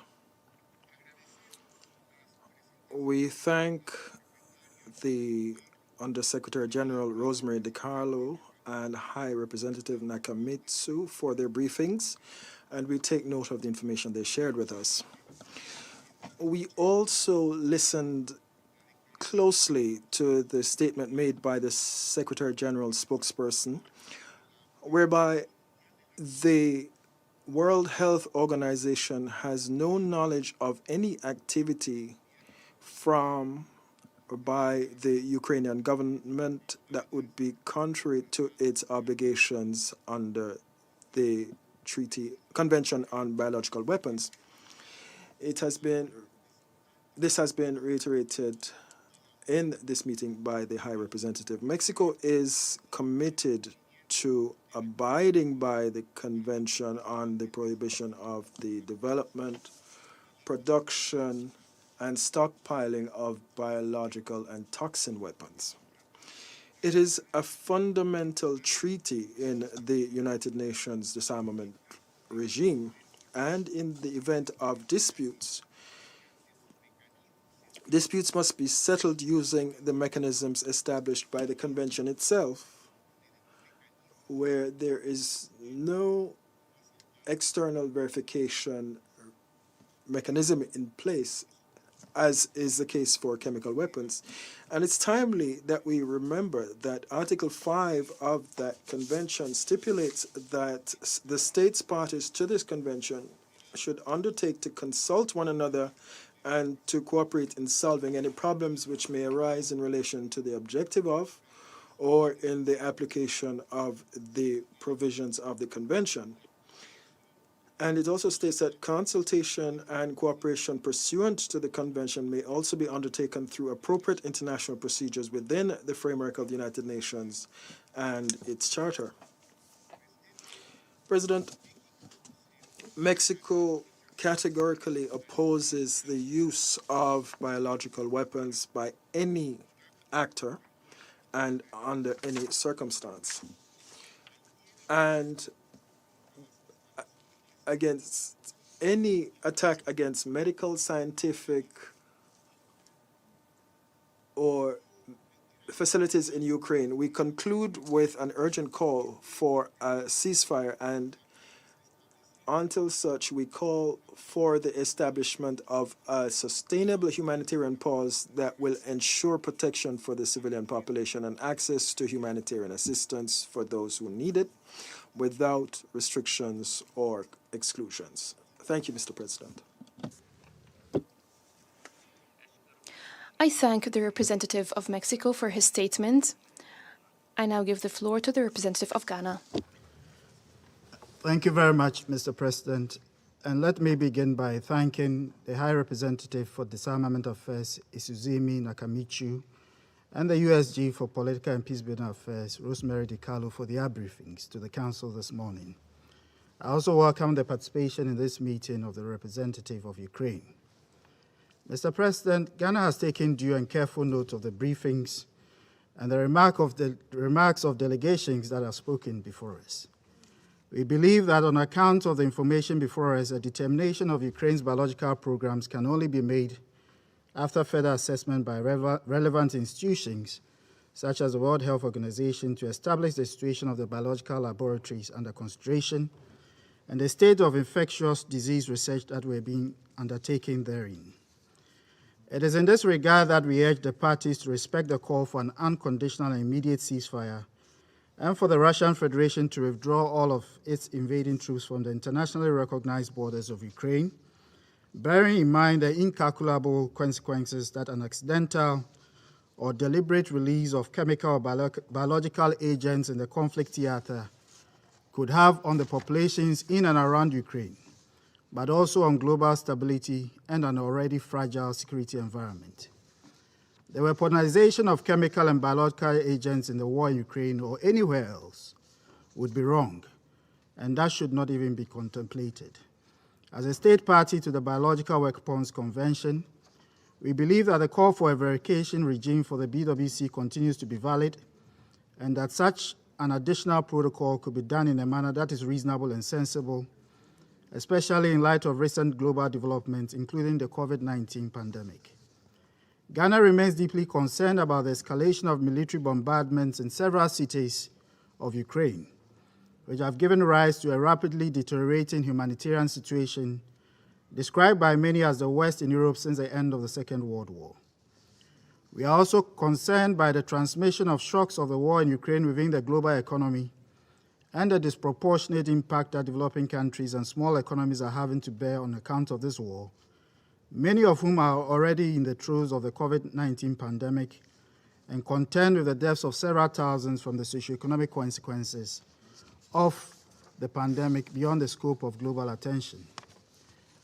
We thank the Undersecretary General Rosemary DiCarlo and High Representative Nakamitsu for their briefings, and we take note of the information they shared with us. We also listened closely to the statement made by the Secretary General's spokesperson, whereby the World Health Organization has no knowledge of any activity from or by the Ukrainian government that would be contrary to its obligations under the Convention on Biological Weapons. This has been reiterated in this meeting by the High Representative. Mexico is committed to abiding by the Convention on the Prohibition of the Development, Production, and Stockpiling of Biological and Toxin Weapons. It is a fundamental treaty in the United Nations disarmament regime, and in the event of disputes must be settled using the mechanisms established by the Convention itself, where there is no external verification mechanism in place, as is the case for chemical weapons. And it's timely that we remember that Article 5 of that convention stipulates that the states parties to this convention should undertake to consult one another and to cooperate in solving any problems which may arise in relation to the objective of or in the application of the provisions of the convention. And it also states that consultation and cooperation pursuant to the convention may also be undertaken through appropriate international procedures within the framework of the United Nations and its charter. President, Mexico categorically opposes the use of biological weapons by any actor and under any circumstance. And against any attack against medical, scientific, or facilities in Ukraine, we conclude with an urgent call for a ceasefire, and until such, we call for the establishment of a sustainable humanitarian pause that will ensure protection for the civilian population and access to humanitarian assistance for those who need it without restrictions or exclusions. Thank you, Mr. President. I thank the representative of Mexico for his statement. I now give the floor to the representative of Ghana. Thank you very much, Mr. President. And let me begin by thanking the High Representative for Disarmament Affairs, Isuzimi Nakamitsu, and the USG for Political and Peacebuilding Affairs, Rosemary DiCarlo, for their briefings to the Council this morning. I also welcome the participation in this meeting of the representative of Ukraine. Mr. President, Ghana has taken due and careful note of the briefings and the remarks of delegations that are spoken before us. We believe that on account of the information before us, a determination of Ukraine's biological programs can only be made after further assessment by relevant institutions, such as the World Health Organization, to establish the situation of the biological laboratories under consideration and the state of infectious disease research that were being undertaken therein. It is in this regard that we urge the parties to respect the call for an unconditional and immediate ceasefire and for the Russian Federation to withdraw all of its invading troops from the internationally recognized borders of Ukraine, bearing in mind the incalculable consequences that an accidental or deliberate release of chemical or biological agents in the conflict theater could have on the populations in and around Ukraine, but also on global stability and an already fragile security environment. The weaponization of chemical and biological agents in the war in Ukraine or anywhere else would be wrong, and that should not even be contemplated. As a state party to the Biological Weapons Convention, we believe that the call for a verification regime for the BWC continues to be valid, and that such an additional protocol could be done in a manner that is reasonable and sensible, especially in light of recent global developments, including the COVID-19 pandemic. Ghana remains deeply concerned about the escalation of military bombardments in several cities of Ukraine, which have given rise to a rapidly deteriorating humanitarian situation described by many as the worst in Europe since the end of the Second World War. We are also concerned by the transmission of shocks of the war in Ukraine within the global economy and the disproportionate impact that developing countries and small economies are having to bear on account of this war, many of whom are already in the throes of the COVID-19 pandemic and contend with the deaths of several thousands from the socioeconomic consequences of the pandemic beyond the scope of global attention.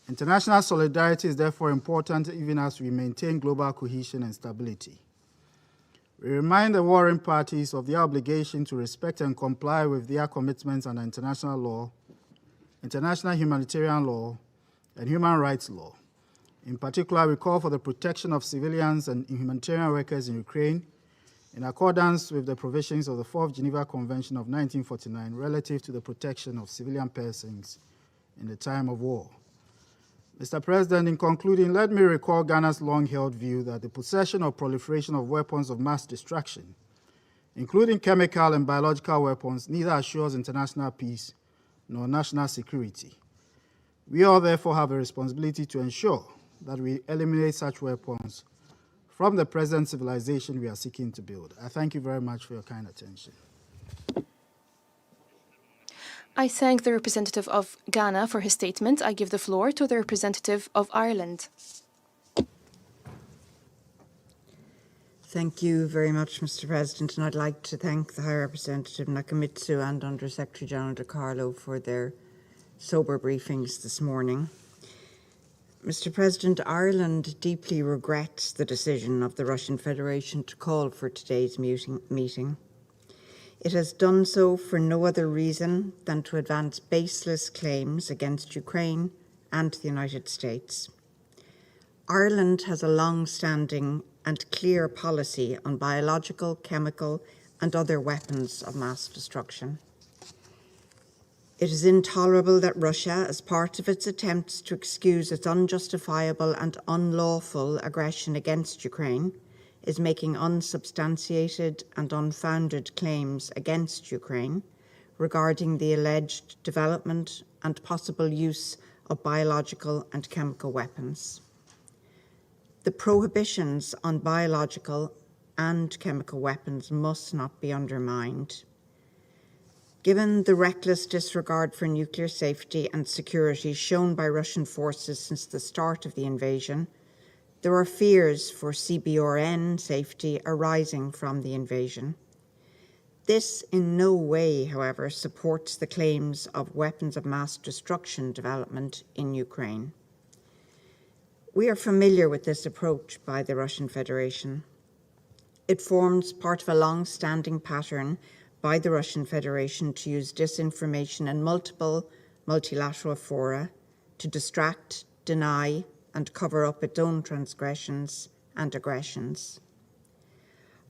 International solidarity is therefore important even as we maintain global cohesion and stability. We remind the warring parties of their obligation to respect and comply with their commitments under international law, international humanitarian law, and human rights law. In particular, we call for the protection of civilians and humanitarian workers in Ukraine in accordance with the provisions of the Fourth Geneva Convention of 1949 relative to the protection of civilian persons in the time of war. Mr. President, in concluding, let me recall Ghana's long-held view that the possession or proliferation of weapons of mass destruction, including chemical and biological weapons, neither assures international peace nor national security. We all therefore have a responsibility to ensure that we eliminate such weapons from the present civilization we are seeking to build. I thank you very much for your kind attention. I thank the representative of Ghana for his statement. I give the floor to the representative of Ireland. Thank you very much, Mr. President, and I'd like to thank the High Representative Nakamitsu and Under Secretary General De Carlo for their sober briefings this morning. Mr. President, Ireland deeply regrets the decision of the Russian Federation to call for today's meeting. It has done so for no other reason than to advance baseless claims against Ukraine and the United States. Ireland has a long-standing and clear policy on biological, chemical, and other weapons of mass destruction. It is intolerable that Russia, as part of its attempts to excuse its unjustifiable and unlawful aggression against Ukraine, is making unsubstantiated and unfounded claims against Ukraine regarding the alleged development and possible use of biological and chemical weapons. The prohibitions on biological and chemical weapons must not be undermined. Given the reckless disregard for nuclear safety and security shown by Russian forces since the start of the invasion, there are fears for CBRN safety arising from the invasion. This in no way, however, supports the claims of weapons of mass destruction development in Ukraine. We are familiar with this approach by the Russian Federation. It forms part of a long-standing pattern by the Russian Federation to use disinformation in multiple multilateral fora to distract, deny, and cover up its own transgressions and aggressions.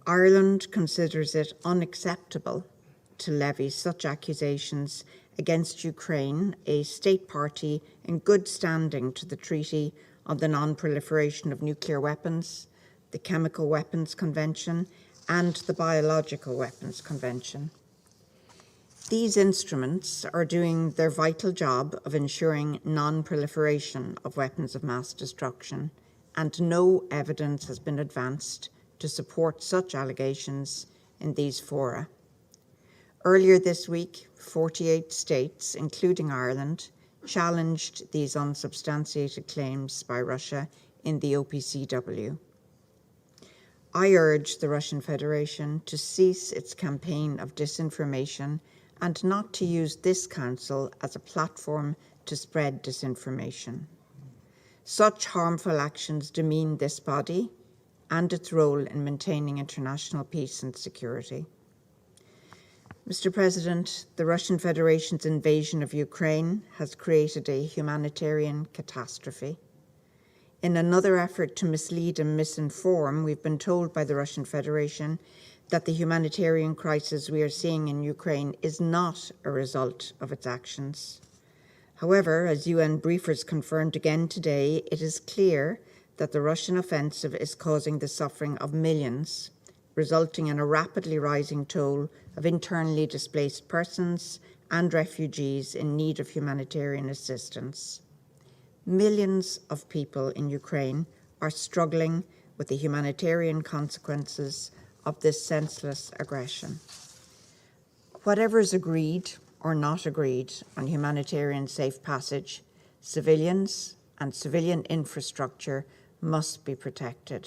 Ireland considers it unacceptable to levy such accusations against Ukraine, a state party in good standing to the Treaty on the Non-Proliferation of Nuclear Weapons, the Chemical Weapons Convention, and the Biological Weapons Convention. These instruments are doing their vital job of ensuring non-proliferation of weapons of mass destruction, and no evidence has been advanced to support such allegations in these fora. Earlier this week, 48 states, including Ireland, challenged these unsubstantiated claims by Russia in the OPCW. I urge the Russian Federation to cease its campaign of disinformation and not to use this council as a platform to spread disinformation. Such harmful actions demean this body and its role in maintaining international peace and security. Mr. President, the Russian Federation's invasion of Ukraine has created a humanitarian catastrophe. In another effort to mislead and misinform, we've been told by the Russian Federation that the humanitarian crisis we are seeing in Ukraine is not a result of its actions. However, as UN briefers confirmed again today, it is clear that the Russian offensive is causing the suffering of millions, resulting in a rapidly rising toll of internally displaced persons and refugees in need of humanitarian assistance. Millions of people in Ukraine are struggling with the humanitarian consequences of this senseless aggression. Whatever is agreed or not agreed on humanitarian safe passage, civilians and civilian infrastructure must be protected.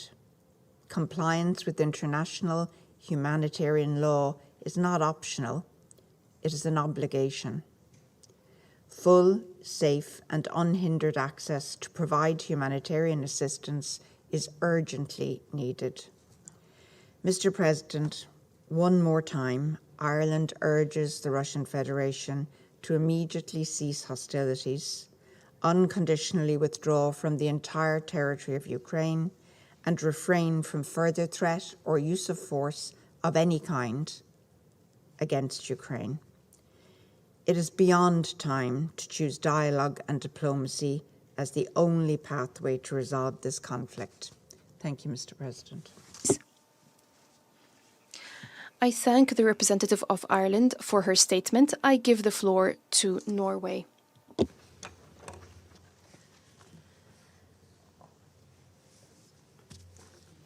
Compliance with international humanitarian law is not optional, it is an obligation. Full, safe, and unhindered access to provide humanitarian assistance is urgently needed. Mr. President, one more time, Ireland urges the Russian Federation to immediately cease hostilities, unconditionally withdraw from the entire territory of Ukraine, and refrain from further threat or use of force of any kind against Ukraine. It is beyond time to choose dialogue and diplomacy as the only pathway to resolve this conflict. Thank you, Mr. President. I thank the representative of Ireland for her statement. I give the floor to Norway.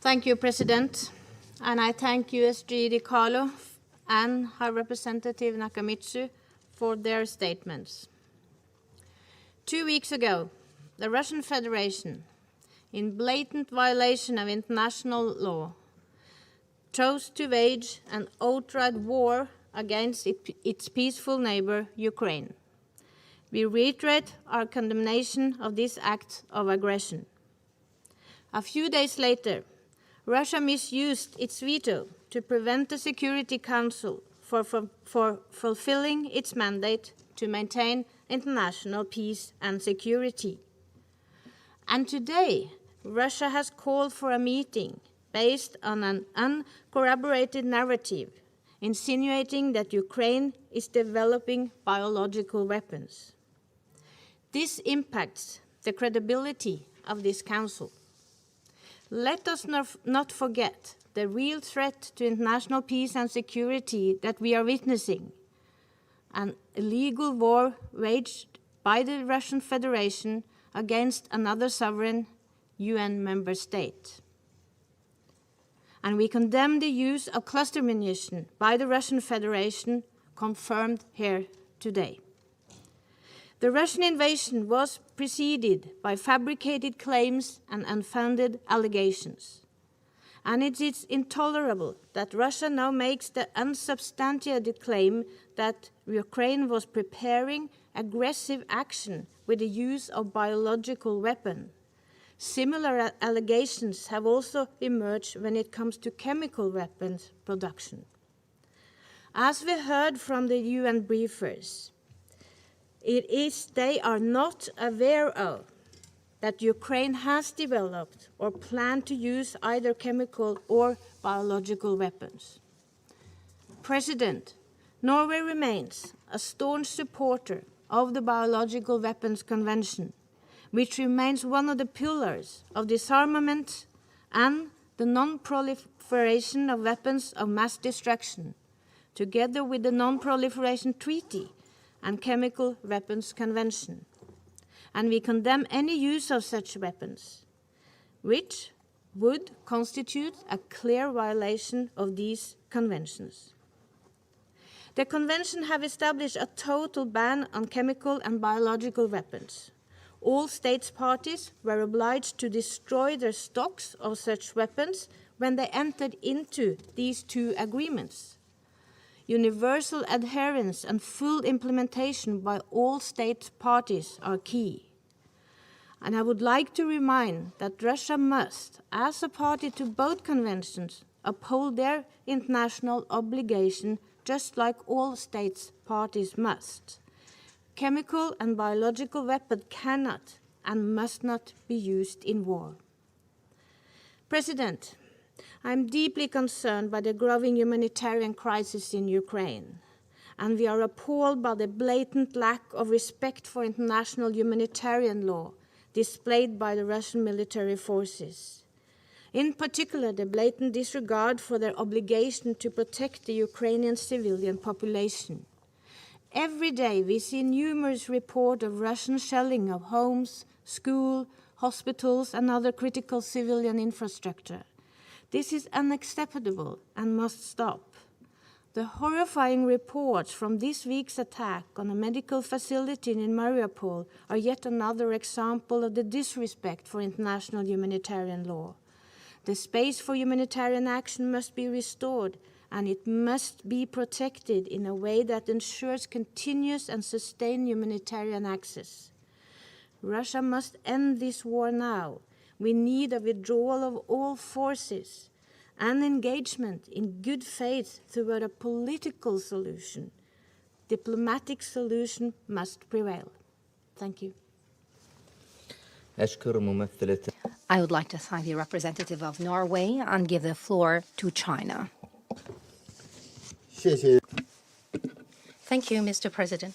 Thank you, President. And I thank USG DiCarlo and High Representative Nakamitsu for their statements. 2 weeks ago, the Russian Federation, in blatant violation of international law, chose to wage an outright war against its peaceful neighbor, Ukraine. We reiterate our condemnation of this act of aggression. A few days later, Russia misused its veto to prevent the Security Council for fulfilling its mandate to maintain international peace and security. And today, Russia has called for a meeting based on an uncorroborated narrative, insinuating that Ukraine is developing biological weapons. This impacts the credibility of this council. Let us not forget the real threat to international peace and security that we are witnessing, an illegal war waged by the Russian Federation against another sovereign UN member state. And we condemn the use of cluster munition by the Russian Federation, confirmed here today. The Russian invasion was preceded by fabricated claims and unfounded allegations. And it is intolerable that Russia now makes the unsubstantiated claim that Ukraine was preparing aggressive action with the use of biological weapons. Similar allegations have also emerged when it comes to chemical weapons production. As we heard from the UN briefers, they are not aware of that Ukraine has developed or planned to use either chemical or biological weapons. President, Norway remains a staunch supporter of the Biological Weapons Convention, which remains one of the pillars of disarmament and the non-proliferation of weapons of mass destruction, together with the Non-Proliferation Treaty and Chemical Weapons Convention. And we condemn any use of such weapons, which would constitute a clear violation of these conventions. The convention have established a total ban on chemical and biological weapons. All states parties were obliged to destroy their stocks of such weapons when they entered into these two agreements. Universal adherence and full implementation by all state parties are key. And I would like to remind that Russia must, as a party to both conventions, uphold their international obligation just like all states parties must. Chemical and biological weapons cannot and must not be used in war. President, I am deeply concerned by the growing humanitarian crisis in Ukraine, and we are appalled by the blatant lack of respect for international humanitarian law displayed by the Russian military forces. In particular, the blatant disregard for their obligation to protect the Ukrainian civilian population. Every day we see numerous reports of Russian shelling of homes, schools, hospitals and other critical civilian infrastructure. This is unacceptable and must stop. The horrifying reports from this week's attack on a medical facility in Mariupol are yet another example of the disrespect for international humanitarian law. The space for humanitarian action must be restored, and it must be protected in a way that ensures continuous and sustained humanitarian access. Russia must end this war now. We need a withdrawal of all forces and engagement in good faith toward a political solution. Diplomatic solution must prevail. Thank you. أشكر ممثلة. I would like to thank the representative of Norway and give the floor to China. Thank you, Mr. President.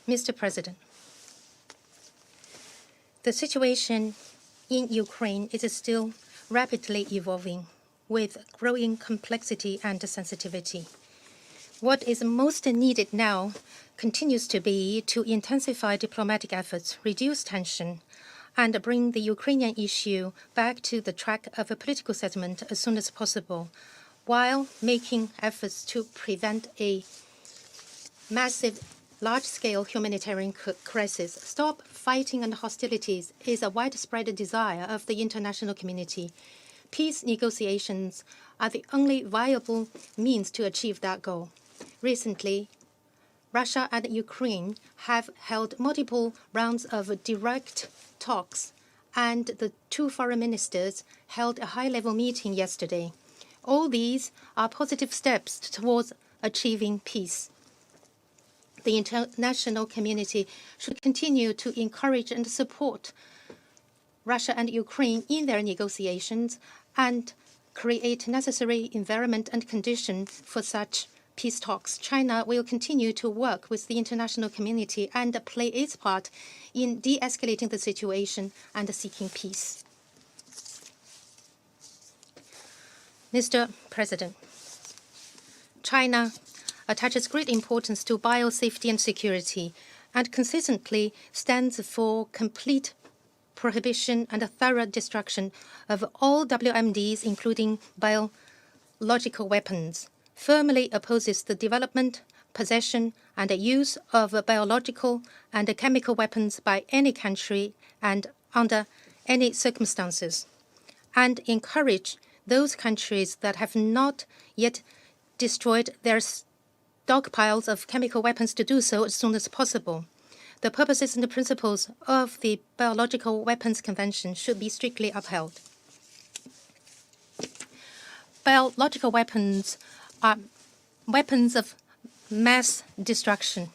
Mr. President, the situation in Ukraine is still rapidly evolving with growing complexity and sensitivity. What is most needed now continues to be to intensify diplomatic efforts, reduce tension, and bring the Ukrainian issue back to the track of a political settlement as soon as possible, while making efforts to prevent a massive, large-scale humanitarian crisis. Stop fighting and hostilities is a widespread desire of the international community. Peace negotiations are the only viable means to achieve that goal. Recently, Russia and Ukraine have held multiple rounds of direct talks, and the two foreign ministers held a high-level meeting yesterday. All these are positive steps towards achieving peace. The international community should continue to encourage and support Russia and Ukraine in their negotiations and create necessary environment and condition for such peace talks. China will continue to work with the international community and play its part in de-escalating the situation and seeking peace. Mr. President, China attaches great importance to biosafety and security and consistently stands for complete prohibition and a thorough destruction of all WMDs, including biological weapons, firmly opposes the development, possession, and use of biological and chemical weapons by any country and under any circumstances, and encourage those countries that have not yet destroyed their stockpiles of chemical weapons to do so as soon as possible. The purposes and the principles of the Biological Weapons Convention should be strictly upheld. Biological weapons are weapons of mass destruction.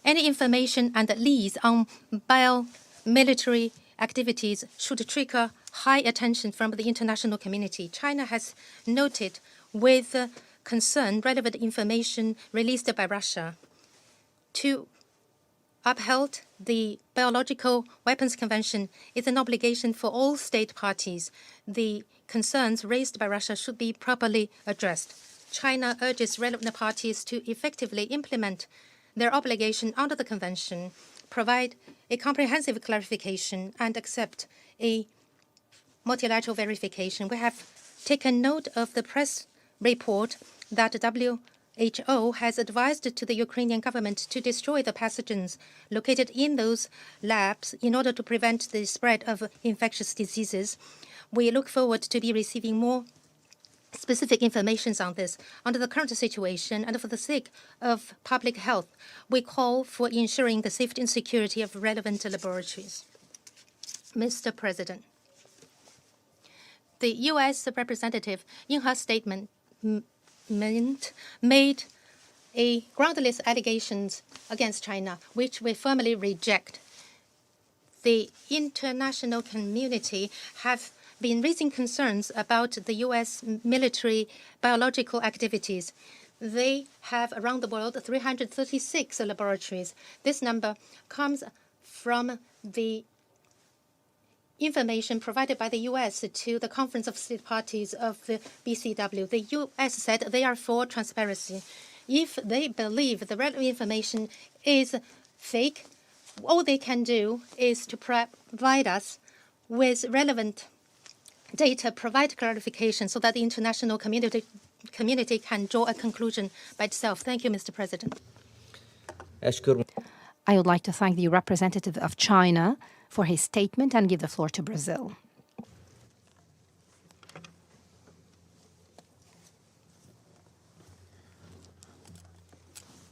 Any information and leads on biomilitary activities should trigger high attention from the international community. China has noted with concern relevant information released by Russia. To uphold the Biological Weapons Convention is an obligation for all state parties. The concerns raised by Russia should be properly addressed. China urges relevant parties to effectively implement their obligation under the convention, provide a comprehensive clarification, and accept a multilateral verification. We have taken note of the press report that WHO has advised to the Ukrainian government to destroy the pathogens located in those labs in order to prevent the spread of infectious diseases. We look forward to be receiving more specific information on this. Under the current situation and for the sake of public health, we call for ensuring the safety and security of relevant laboratories. Mr. President, the U.S. representative in her statement made a groundless allegations against China, which we firmly reject. The international community have been raising concerns about the U.S. military biological activities. They have around the world 336 laboratories. This number comes from the information provided by the U.S. to the Conference of State Parties of the BCW. The U.S. said they are for transparency. If they believe the relevant information is fake, all they can do is to provide us with relevant data, provide clarification so that the international community can draw a conclusion by itself. Thank you, Mr. President. I would like to thank the representative of China for his statement and give the floor to Brazil.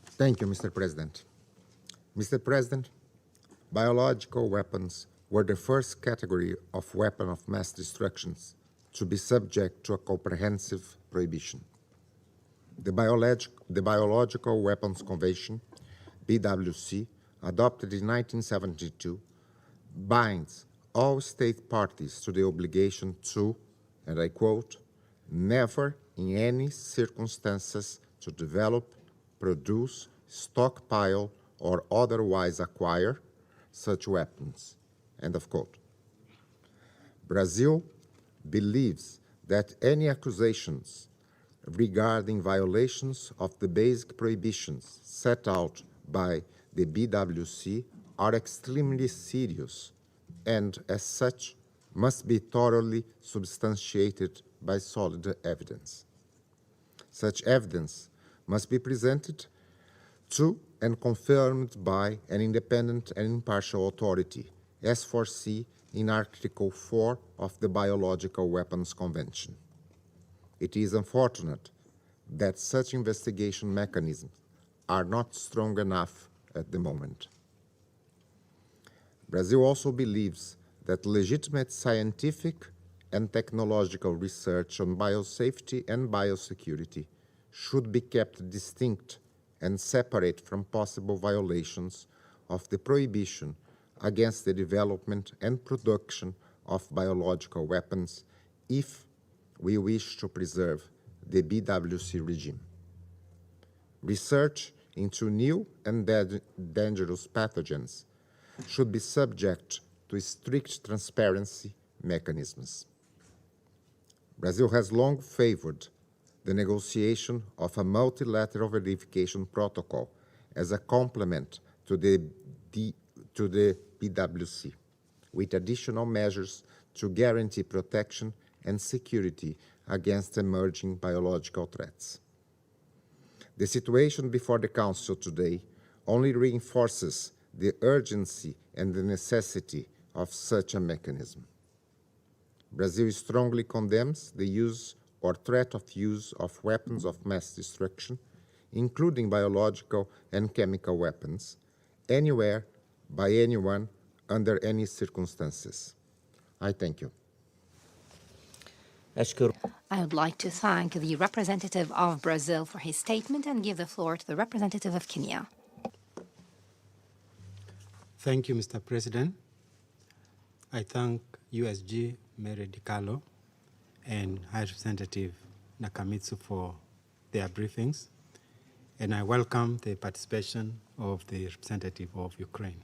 Thank you, Mr. President. Mr. President, biological weapons were the first category of weapon of mass destruction to be subject to a comprehensive prohibition. The Biological Weapons Convention, BWC, adopted in 1972, binds all state parties to the obligation to, and I quote, never in any circumstances to develop, produce, stockpile, or otherwise acquire such weapons, end of quote. Brazil believes that any accusations regarding violations of the basic prohibitions set out by the BWC are extremely serious and, as such, must be thoroughly substantiated by solid evidence. Such evidence must be presented to and confirmed by an independent and impartial authority, as foreseen in Article 4 of the Biological Weapons Convention. It is unfortunate that such investigation mechanisms are not strong enough at the moment. Brazil also believes that legitimate scientific and technological research on biosafety and biosecurity should be kept distinct and separate from possible violations of the prohibition against the development and production of biological weapons if we wish to preserve the BWC regime. Research into new and dangerous pathogens should be subject to strict transparency mechanisms. Brazil has long favored the negotiation of a multilateral verification protocol as a complement to the BWC, with additional measures to guarantee protection and security against emerging biological threats. The situation before the Council today only reinforces the urgency and the necessity of such a mechanism. Brazil strongly condemns the use or threat of use of weapons of mass destruction, including biological and chemical weapons, anywhere, by anyone, under any circumstances. I thank you. I would like to thank the representative of Brazil for his statement and give the floor to the representative of Kenya. Thank you, Mr. President. I thank USG Mary DiCarlo and High Representative Nakamitsu for their briefings, and I welcome the participation of the representative of Ukraine.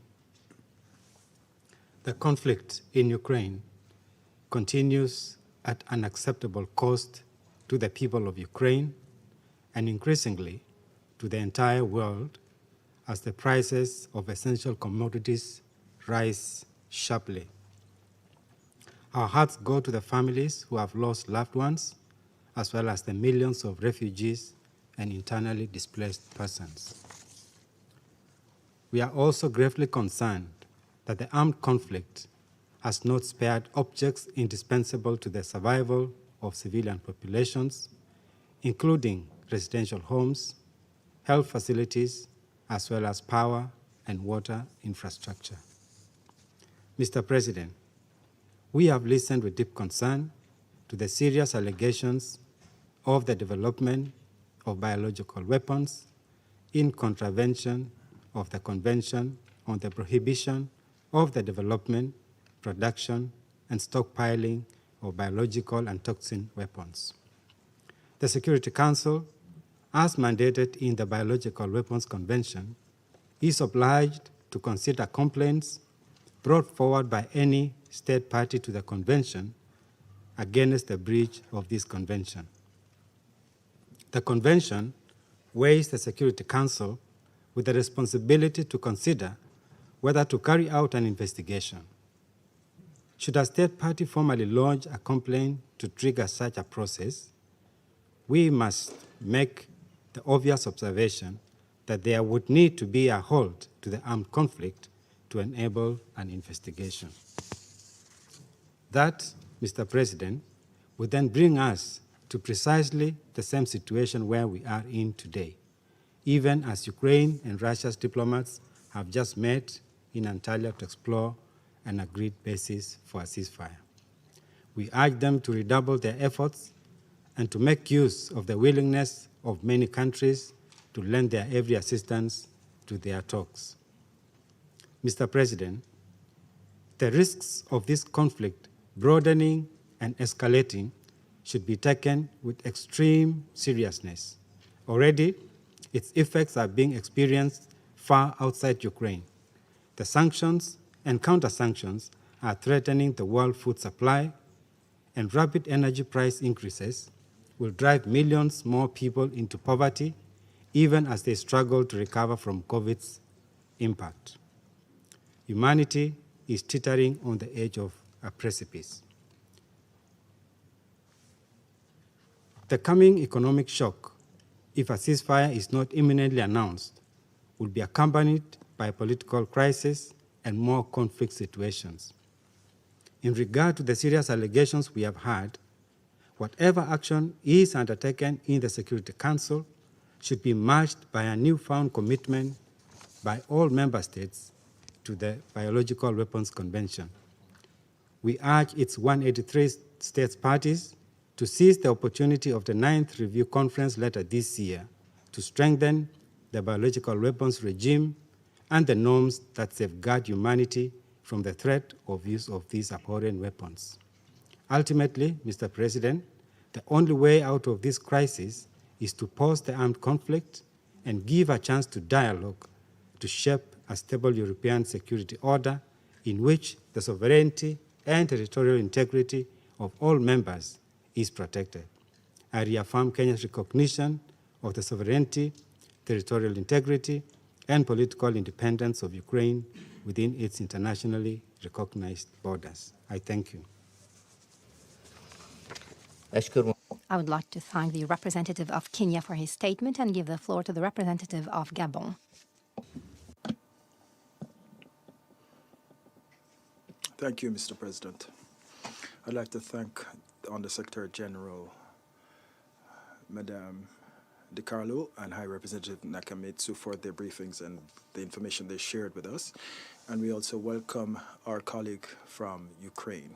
The conflict in Ukraine continues at unacceptable cost to the people of Ukraine and increasingly to the entire world as the prices of essential commodities rise sharply. Our hearts go to the families who have lost loved ones, as well as the millions of refugees and internally displaced persons. We are also gravely concerned that the armed conflict has not spared objects indispensable to the survival of civilian populations, including residential homes, health facilities, as well as power and water infrastructure. Mr. President, we have listened with deep concern to the serious allegations of the development of biological weapons in contravention of the Convention on the Prohibition of the Development, Production, and Stockpiling of Biological and Toxin Weapons. The Security Council, as mandated in the Biological Weapons Convention, is obliged to consider complaints brought forward by any state party to the Convention against the breach of this Convention. The Convention weighs the Security Council with the responsibility to consider whether to carry out an investigation. Should a state party formally lodge a complaint to trigger such a process, we must make the obvious observation that there would need to be a halt to the armed conflict to enable an investigation. That, Mr. President, would then bring us to precisely the same situation where we are in today, even as Ukraine and Russia's diplomats have just met in Antalya to explore an agreed basis for a ceasefire. We urge them to redouble their efforts and to make use of the willingness of many countries to lend their every assistance to their talks. Mr. President, the risks of this conflict broadening and escalating should be taken with extreme seriousness. Already, its effects are being experienced far outside Ukraine. The sanctions and counter-sanctions are threatening the world food supply, and rapid energy price increases will drive millions more people into poverty, even as they struggle to recover from COVID's impact. Humanity is teetering on the edge of a precipice. The coming economic shock, if a ceasefire is not imminently announced, will be accompanied by a political crisis and more conflict situations. In regard to the serious allegations we have had, whatever action is undertaken in the Security Council should be matched by a newfound commitment by all member states to the Biological Weapons Convention. We urge its 183 states parties to seize the opportunity of the 9th Review Conference later this year to strengthen the biological weapons regime and the norms that safeguard humanity from the threat of use of these abhorrent weapons. Ultimately, Mr. President, the only way out of this crisis is to pause the armed conflict and give a chance to dialogue to shape a stable European security order in which the sovereignty and territorial integrity of all members is protected. I reaffirm Kenya's recognition of the sovereignty, territorial integrity, and political independence of Ukraine within its internationally recognized borders. I thank you. I would like to thank the representative of Kenya for his statement and give the floor to the representative of Gabon. Thank you, Mr. President. I'd like to thank the Undersecretary General, Madame De Carlo, and High Representative Nakamitsu for their briefings and the information they shared with us. And we also welcome our colleague from Ukraine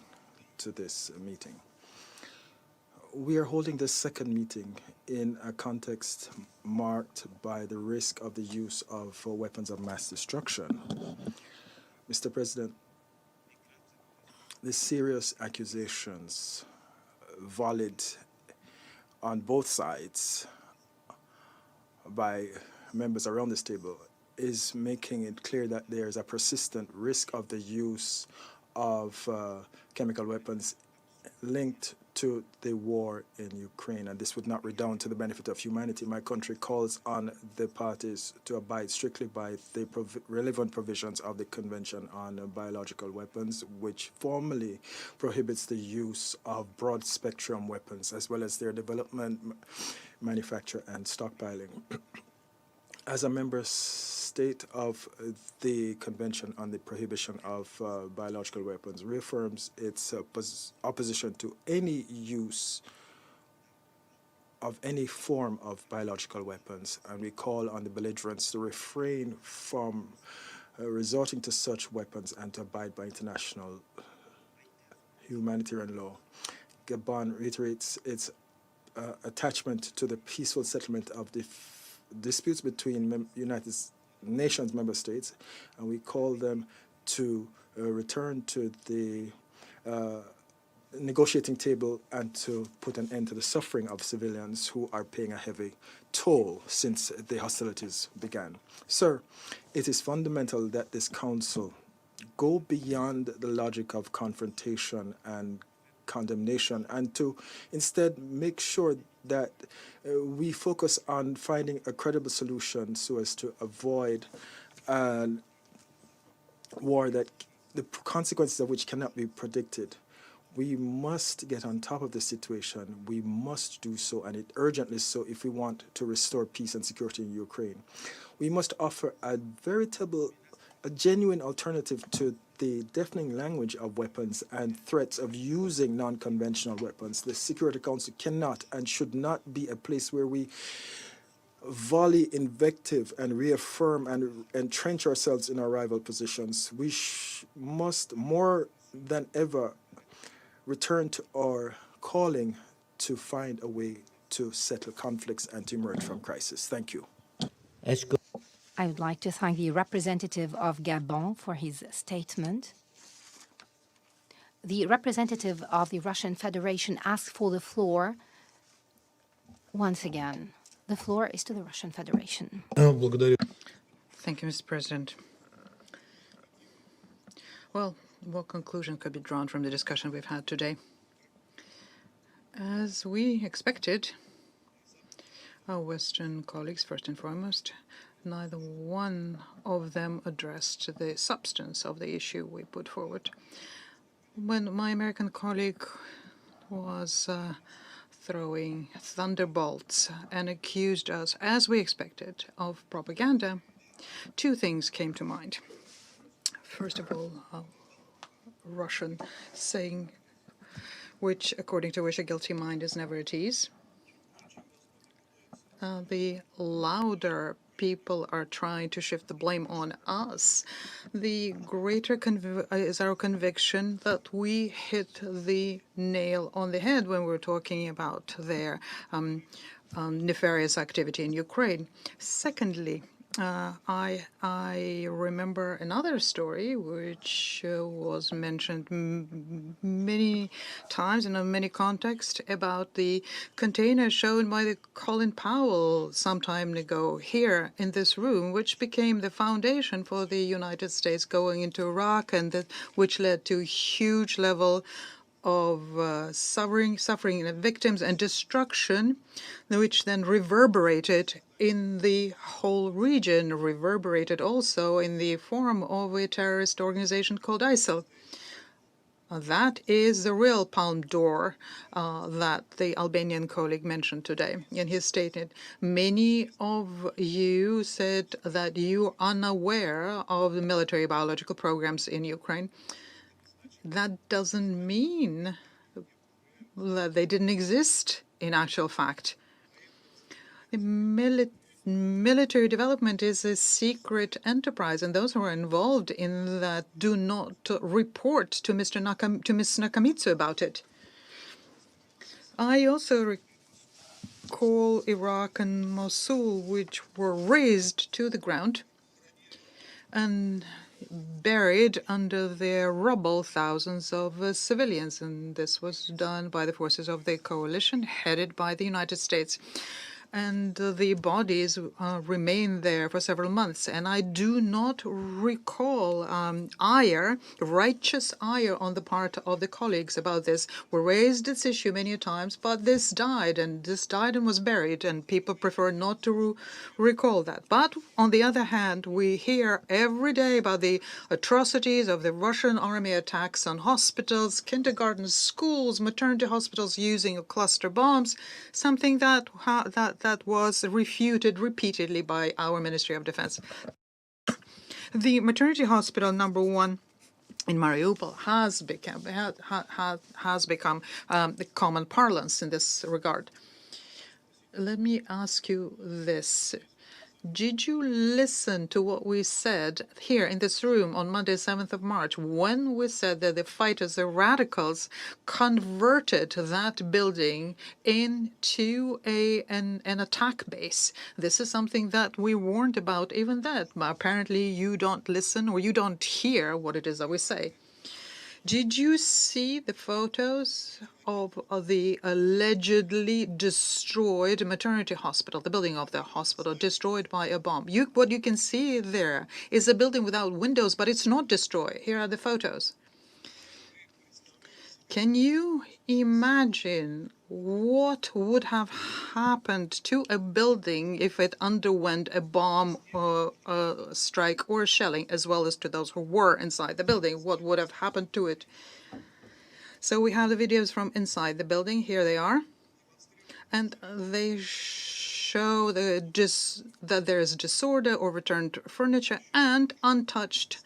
to this meeting. We are holding this second meeting in a context marked by the risk of the use of weapons of mass destruction. Mr. President, the serious accusations volleyed on both sides by members around this table is making it clear that there is a persistent risk of the use of chemical weapons linked to the war in Ukraine, and this would not redound to the benefit of humanity. My country calls on the parties to abide strictly by the relevant provisions of the Convention on Biological Weapons, which formally prohibits the use of broad-spectrum weapons, as well as their development, manufacture, and stockpiling. As a member state of the Convention on the Prohibition of Biological Weapons, reaffirms its opposition to any use of any form of biological weapons, and we call on the belligerents to refrain from resorting to such weapons and to abide by international humanitarian law. Gabon reiterates its attachment to the peaceful settlement of the disputes between United Nations member states, and we call them to return to the negotiating table and to put an end to the suffering of civilians who are paying a heavy toll since the hostilities began. Sir, it is fundamental that this Council go beyond the logic of confrontation and condemnation, and to instead make sure that we focus on finding a credible solution so as to avoid a war that the consequences of which cannot be predicted. We must get on top of the situation. We must do so, and it urgently so, if we want to restore peace and security in Ukraine. We must offer a genuine alternative to the deafening language of weapons and threats of using non-conventional weapons. The Security Council cannot and should not be a place where we volley invective and reaffirm and entrench ourselves in our rival positions. We must more than ever return to our calling to find a way to settle conflicts and to emerge from crisis. Thank you. I would like to thank the representative of Gabon for his statement. The representative of the Russian Federation asked for the floor once again. The floor is to the Russian Federation. Thank you, Mr. President. Well, what conclusion could be drawn from the discussion we've had today? As we expected, our Western colleagues, first and foremost, neither one of them addressed the substance of the issue we put forward. When my American colleague was throwing thunderbolts and accused us, as we expected, of propaganda, two things came to mind. First of all, Russian saying, according to which a guilty mind is never at ease. The louder people are trying to shift the blame on us, the greater is our conviction that we hit the nail on the head when we're talking about their nefarious activity in Ukraine. Secondly, I remember another story which was mentioned many times and in many contexts about the container shown by the Colin Powell some time ago here in this room, which became the foundation for the United States going into Iraq, and which led to a huge level of suffering and victims and destruction, which then reverberated in the whole region, reverberated also in the form of a terrorist organization called ISIL. That is the real palm d'or that the Albanian colleague mentioned today in his statement. Many of you said that you are unaware of the military biological programs in Ukraine. That doesn't mean that they didn't exist in actual fact. Military development is a secret enterprise, and those who are involved in that do not report to Ms. Nakamitsu about it. I also recall Iraq and Mosul, which were razed to the ground and buried under their rubble thousands of civilians, and this was done by the forces of the coalition headed by the United States. And the bodies remain there for several months. And I do not recall righteous ire on the part of the colleagues about this. We raised this issue many times, but this died and was buried, and people prefer not to recall that. But on the other hand, we hear every day about the atrocities of the Russian army attacks on hospitals, kindergartens, schools, maternity hospitals using cluster bombs, something that was refuted repeatedly by our Ministry of Defense. The maternity hospital number 1 in Mariupol has become the common parlance in this regard. Let me ask you this. Did you listen to what we said here in this room on Monday, 7th of March, when we said that the fighters, the radicals, converted that building into an attack base? This is something that we warned about even then. Apparently you don't listen or you don't hear what it is that we say. Did you see the photos of the allegedly destroyed maternity hospital, the building of the hospital destroyed by a bomb? What you can see there is a building without windows, but it's not destroyed. Here are the photos. Can you imagine what would have happened to a building if it underwent a bomb strike or shelling, as well as to those who were inside the building? What would have happened to it? So we have the videos from inside the building. Here they are. And they show that there is disorder, overturned furniture, and untouched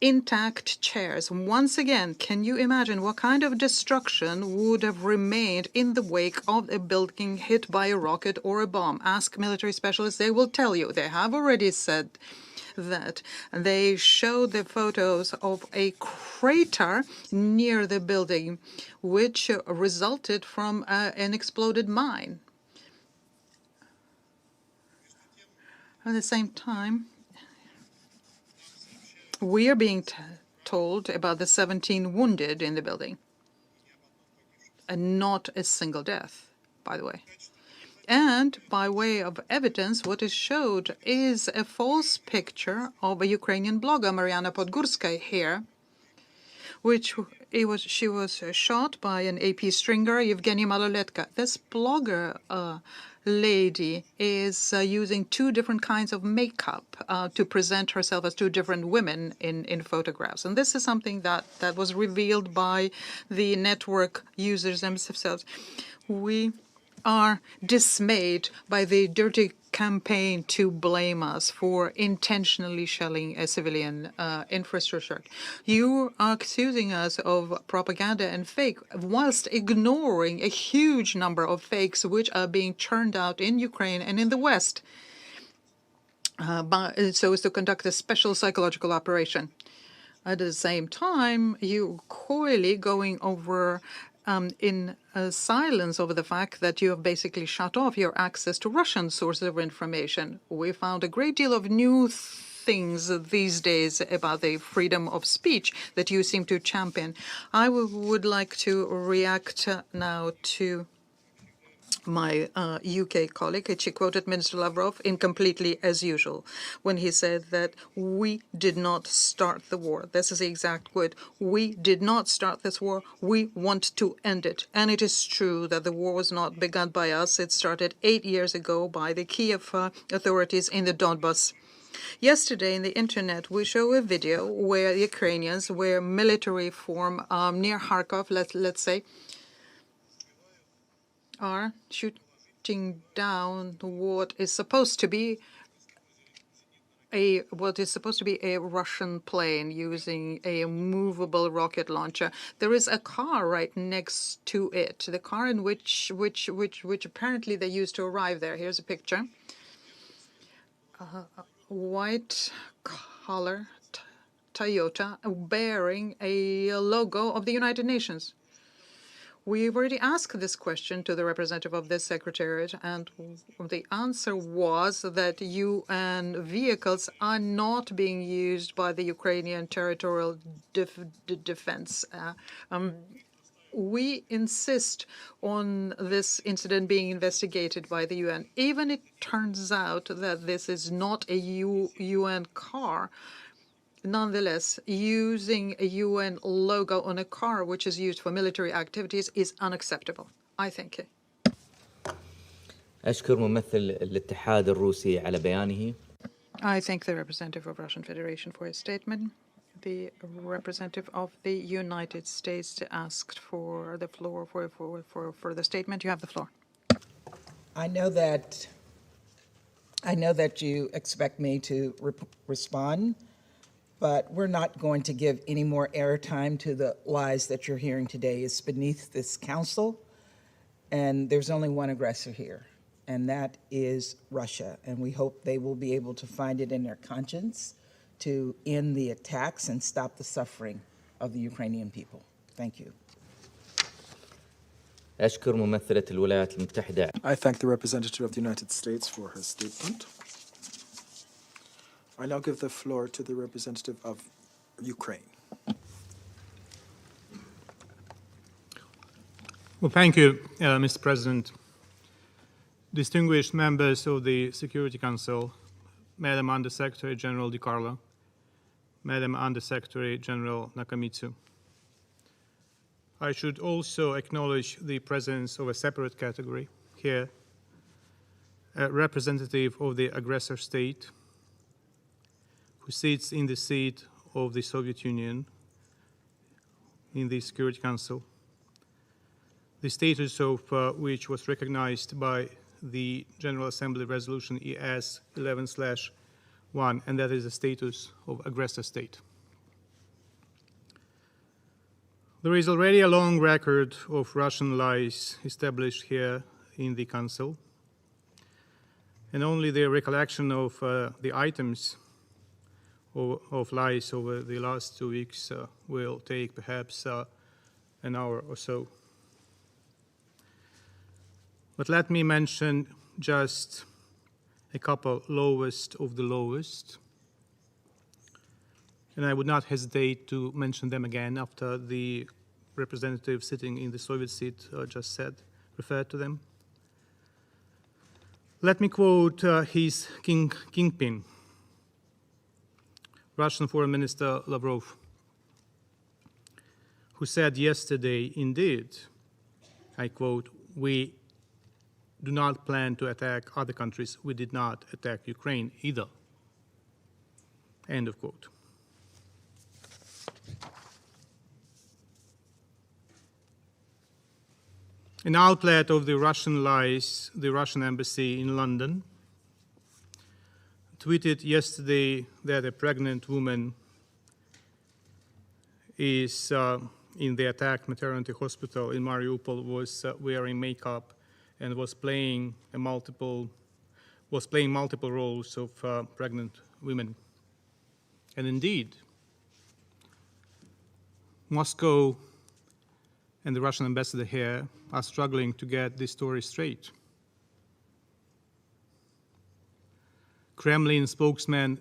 intact chairs. Once again, can you imagine what kind of destruction would have remained in the wake of a building hit by a rocket or a bomb? Ask military specialists, they will tell you. They have already said that. They show the photos of a crater near the building, which resulted from an exploded mine. At the same time, we are being told about the 17 wounded in the building, and not a single death, by the way. And by way of evidence, what is showed is a false picture of a Ukrainian blogger, Mariana Podgorskaya here, she was shot by an AP stringer, Evgeny Maloletka. This blogger lady is using two different kinds of makeup to present herself as two different women in photographs. And this is something that was revealed by the network users themselves. We are dismayed by the dirty campaign to blame us for intentionally shelling a civilian infrastructure. You are accusing us of propaganda and fake, whilst ignoring a huge number of fakes which are being churned out in Ukraine and in the West, so as to conduct a special psychological operation. At the same time, you coyly going over in silence over the fact that you have basically shut off your access to Russian sources of information. We found a great deal of new things these days about the freedom of speech that you seem to champion. I would like to react now to my UK colleague. She quoted Minister Lavrov incompletely as usual when he said that we did not start the war. This is the exact quote. We did not start this war. We want to end it. And it is true that the war was not begun by us. It started 8 years ago by the Kiev authorities in the Donbas. Yesterday in the internet, we show a video where the Ukrainians, where military form near Kharkov, let's say, are shooting down what is supposed to be a Russian plane using a movable rocket launcher. There is a car right next to it, the car in which apparently they used to arrive there. Here's a picture. White collar Toyota bearing a logo of the United Nations. We've already asked this question to the representative of this secretariat, and the answer was that UN vehicles are not being used by the Ukrainian territorial defense. We insist on this incident being investigated by the UN. Even it turns out that this is not a UN car. Nonetheless, using a UN logo on a car which is used for military activities is unacceptable, I think. أشكر ممثل الاتحاد الروسي على بيانه. I thank the representative of Russian Federation for his statement. The representative of the United States asked for the floor for the statement. You have the floor. I know that you expect me to respond, but we're not going to give any more airtime to the lies that you're hearing today. It's beneath this council, and there's only one aggressor here, and that is Russia. And we hope they will be able to find it in their conscience to end the attacks and stop the suffering of the Ukrainian people. Thank you. أشكر ممثلة الولايات المتحدة. I thank the representative of the United States for her statement. I now give the floor to the representative of Ukraine. Well, thank you, Mr. President. Distinguished members of the Security Council, Madam Under-Secretary General DiCarlo, Madam Under-Secretary General Nakamitsu. I should also acknowledge the presence of a separate category here, a representative of the aggressor state who sits in the seat of the Soviet Union in the Security Council, the status of which was recognized by the General Assembly Resolution ES 11/1, and that is the status of aggressor state. There is already a long record of Russian lies established here in the Council, and only the recollection of the items of lies over the last 2 weeks will take perhaps an hour or so. But let me mention just a couple lowest of the lowest, and I would not hesitate to mention them again after the representative sitting in the Soviet seat just referred to them. Let me quote his kingpin, Russian Foreign Minister Lavrov, who said yesterday, indeed, I quote, "We do not plan to attack other countries. We did not attack Ukraine either." End of quote. An outlet of the Russian lies, the Russian embassy in London, tweeted yesterday that a pregnant woman is in the attacked maternity hospital in Mariupol, was wearing makeup and was playing multiple roles of pregnant women. And indeed, Moscow and the Russian ambassador here are struggling to get this story straight. Kremlin spokesman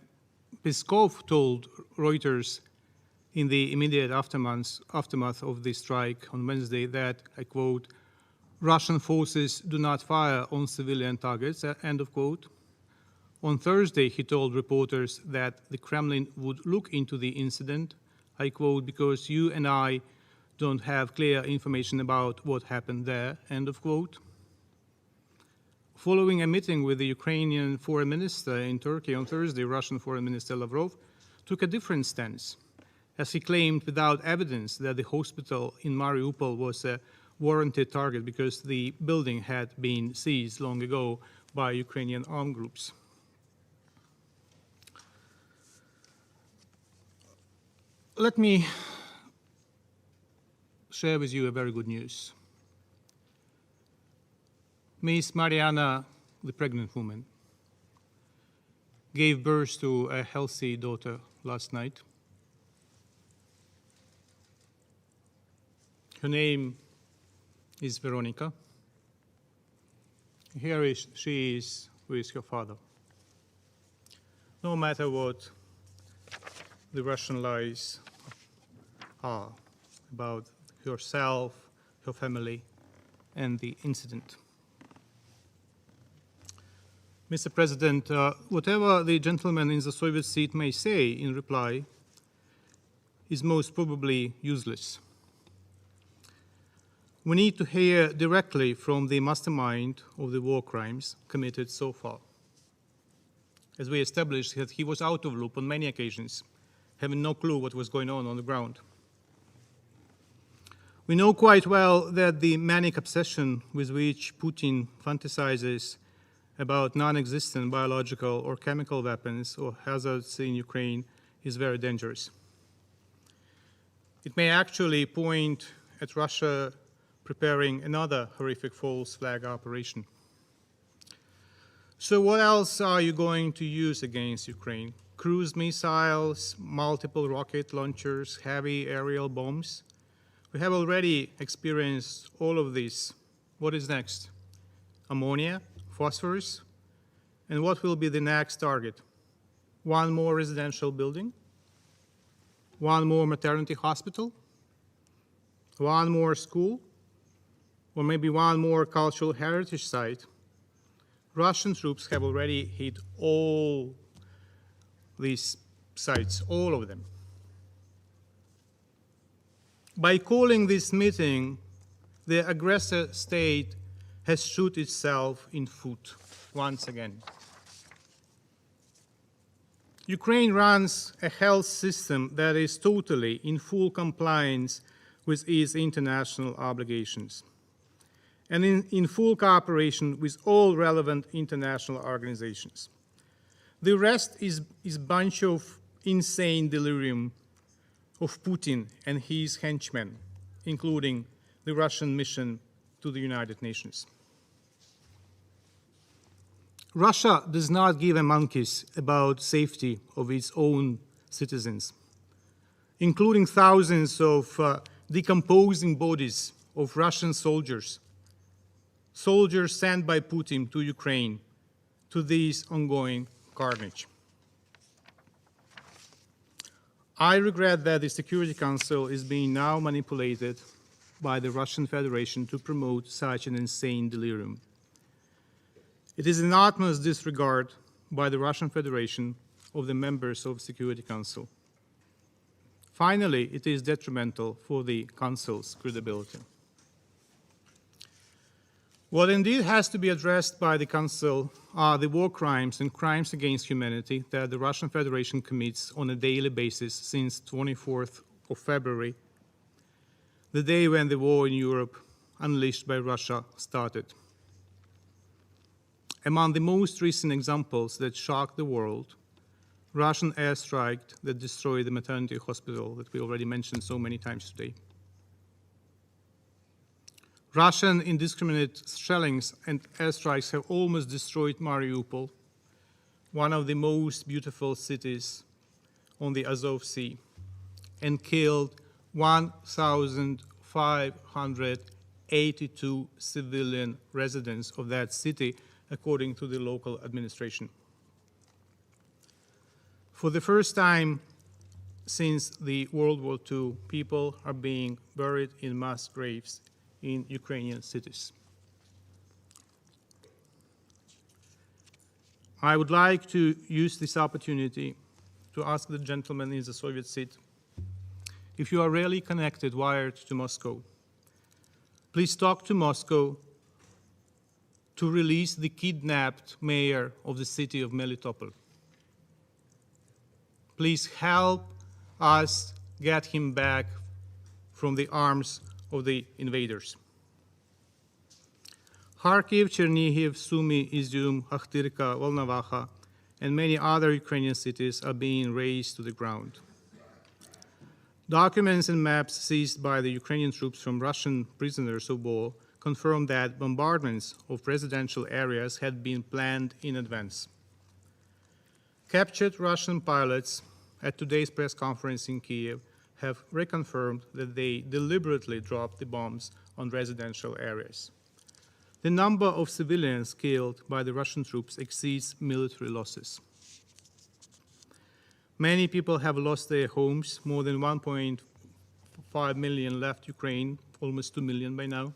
Peskov told Reuters in the immediate aftermath of the strike on Wednesday that, I quote, "Russian forces do not fire on civilian targets," end of quote. On Thursday, he told reporters that the Kremlin would look into the incident, I quote, "because you and I don't have clear information about what happened there," end of quote. Following a meeting with the Ukrainian foreign minister in Turkey on Thursday, Russian Foreign Minister Lavrov took a different stance, as he claimed without evidence that the hospital in Mariupol was a warranted target because the building had been seized long ago by Ukrainian armed groups. Let me share with you a very good news. Miss Mariana, the pregnant woman, gave birth to a healthy daughter last night. Her name is Veronica. Here she is with her father. No matter what the Russian lies are about herself, her family, and the incident. Mr. President, whatever the gentleman in the Soviet seat may say in reply is most probably useless. We need to hear directly from the mastermind of the war crimes committed so far. As we established that he was out of loop on many occasions, having no clue what was going on the ground. We know quite well that the manic obsession with which Putin fantasizes about non-existent biological or chemical weapons or hazards in Ukraine is very dangerous. It may actually point at Russia preparing another horrific false flag operation. So what else are you going to use against Ukraine? Cruise missiles, multiple rocket launchers, heavy aerial bombs? We have already experienced all of this. What is next? Ammonia, phosphorus? And what will be the next target? One more residential building? One more maternity hospital? One more school? or maybe one more cultural heritage site, Russian troops have already hit all these sites, all of them. By calling this meeting, the aggressor state has shot itself in foot once again. Ukraine runs a health system that is totally in full compliance with its international obligations and in full cooperation with all relevant international organizations. The rest is a bunch of insane delirium of Putin and his henchmen, including the Russian mission to the United Nations. Russia does not give a monkeys about safety of its own citizens, including thousands of decomposing bodies of Russian soldiers sent by Putin to Ukraine to this ongoing carnage. I regret that the Security Council is being now manipulated by the Russian Federation to promote such an insane delirium. It is an utmost disregard by the Russian Federation of the members of the Security Council. Finally, it is detrimental for the Council's credibility. What indeed has to be addressed by the Council are the war crimes and crimes against humanity that the Russian Federation commits on a daily basis since 24th of February, the day when the war in Europe unleashed by Russia started. Among the most recent examples that shocked the world, Russian airstrike that destroyed the maternity hospital that we already mentioned so many times today. Russian indiscriminate shellings and airstrikes have almost destroyed Mariupol, one of the most beautiful cities on the Azov Sea, and killed 1,582 civilian residents of that city, according to the local administration. For the first time since the World War II, people are being buried in mass graves in Ukrainian cities. I would like to use this opportunity to ask the gentleman in the Soviet seat, if you are really connected, wired to Moscow, please talk to Moscow to release the kidnapped mayor of the city of Melitopol. Please help us get him back from the arms of the invaders. Kharkiv, Chernihiv, Sumy, Izium, Akhtirka, Volnovakha, and many other Ukrainian cities are being razed to the ground. Documents and maps seized by the Ukrainian troops from Russian prisoners of war confirm that bombardments of residential areas had been planned in advance. Captured Russian pilots at today's press conference in Kiev have reconfirmed that they deliberately dropped the bombs on residential areas. The number of civilians killed by the Russian troops exceeds military losses. Many people have lost their homes. More than 1.5 million left Ukraine, almost 2 million by now,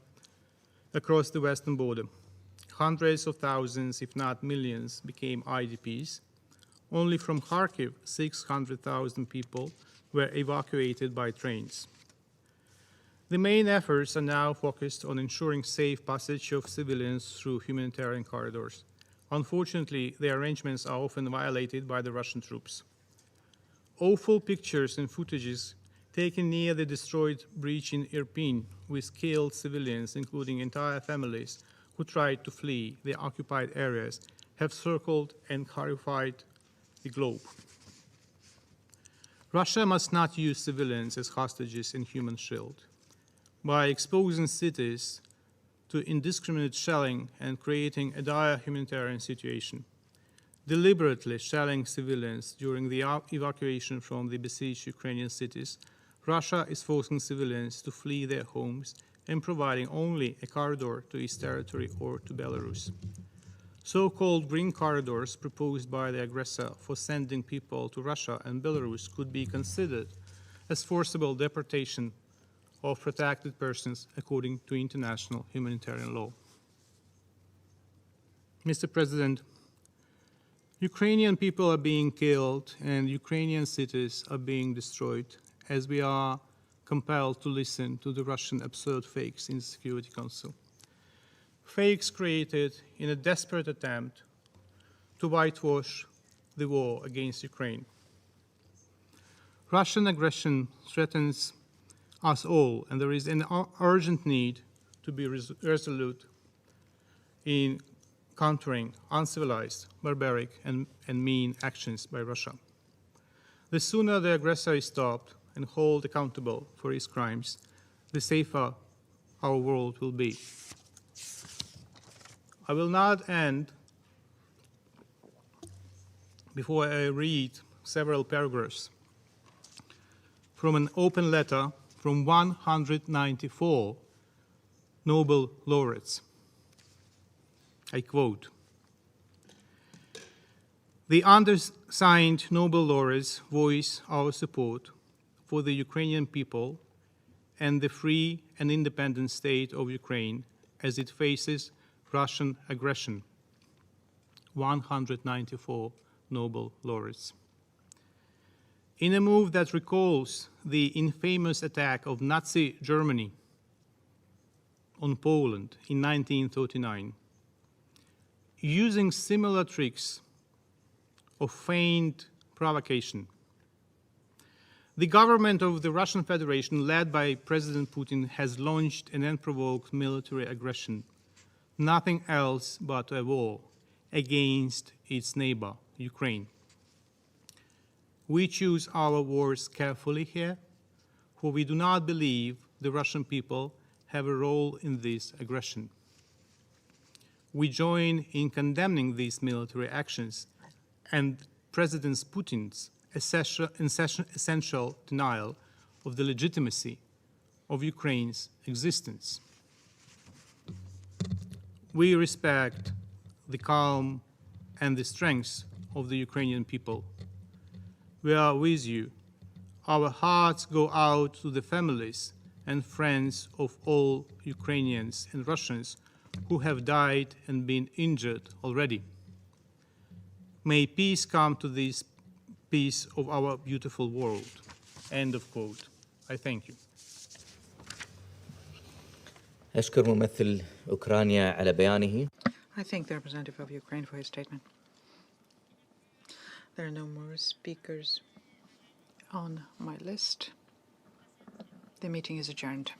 across the western border. Hundreds of thousands, if not millions, became IDPs. Only from Kharkiv, 600,000 people were evacuated by trains. The main efforts are now focused on ensuring safe passage of civilians through humanitarian corridors. Unfortunately, the arrangements are often violated by the Russian troops. Awful pictures and footages taken near the destroyed breach in Irpin with killed civilians, including entire families who tried to flee the occupied areas, have circled and horrified the globe. Russia must not use civilians as hostages in human shield. By exposing cities to indiscriminate shelling and creating a dire humanitarian situation, deliberately shelling civilians during the evacuation from the besieged Ukrainian cities, Russia is forcing civilians to flee their homes and providing only a corridor to its territory or to Belarus. So-called green corridors proposed by the aggressor for sending people to Russia and Belarus could be considered as forcible deportation of protected persons according to international humanitarian law. Mr. President, Ukrainian people are being killed and Ukrainian cities are being destroyed as we are compelled to listen to the Russian absurd fakes in the Security Council. Fakes created in a desperate attempt to whitewash the war against Ukraine. Russian aggression threatens us all, and there is an urgent need to be resolute in countering uncivilized, barbaric, and mean actions by Russia. The sooner the aggressor is stopped and held accountable for his crimes, the safer our world will be. I will not end before I read several paragraphs from an open letter from 194 Nobel laureates. I quote, "The undersigned Nobel laureates voice our support for the Ukrainian people and the free and independent state of Ukraine as it faces Russian aggression." 194 Nobel laureates. In a move that recalls the infamous attack of Nazi Germany on Poland in 1939, using similar tricks of feigned provocation, the government of the Russian Federation, led by President Putin, has launched an unprovoked military aggression, nothing else but a war against its neighbor, Ukraine. We choose our words carefully here, for we do not believe the Russian people have a role in this aggression. We join in condemning these military actions and President Putin's essential denial of the legitimacy of Ukraine's existence. We respect the calm and the strength of the Ukrainian people. We are with you. Our hearts go out to the families and friends of all Ukrainians and Russians who have died and been injured already. May peace come to this piece of our beautiful world. End of quote. I thank you. أشكر ممثل أوكرانيا على بيانه. I thank the representative of Ukraine for his statement. There are no more speakers on my list. The meeting is adjourned.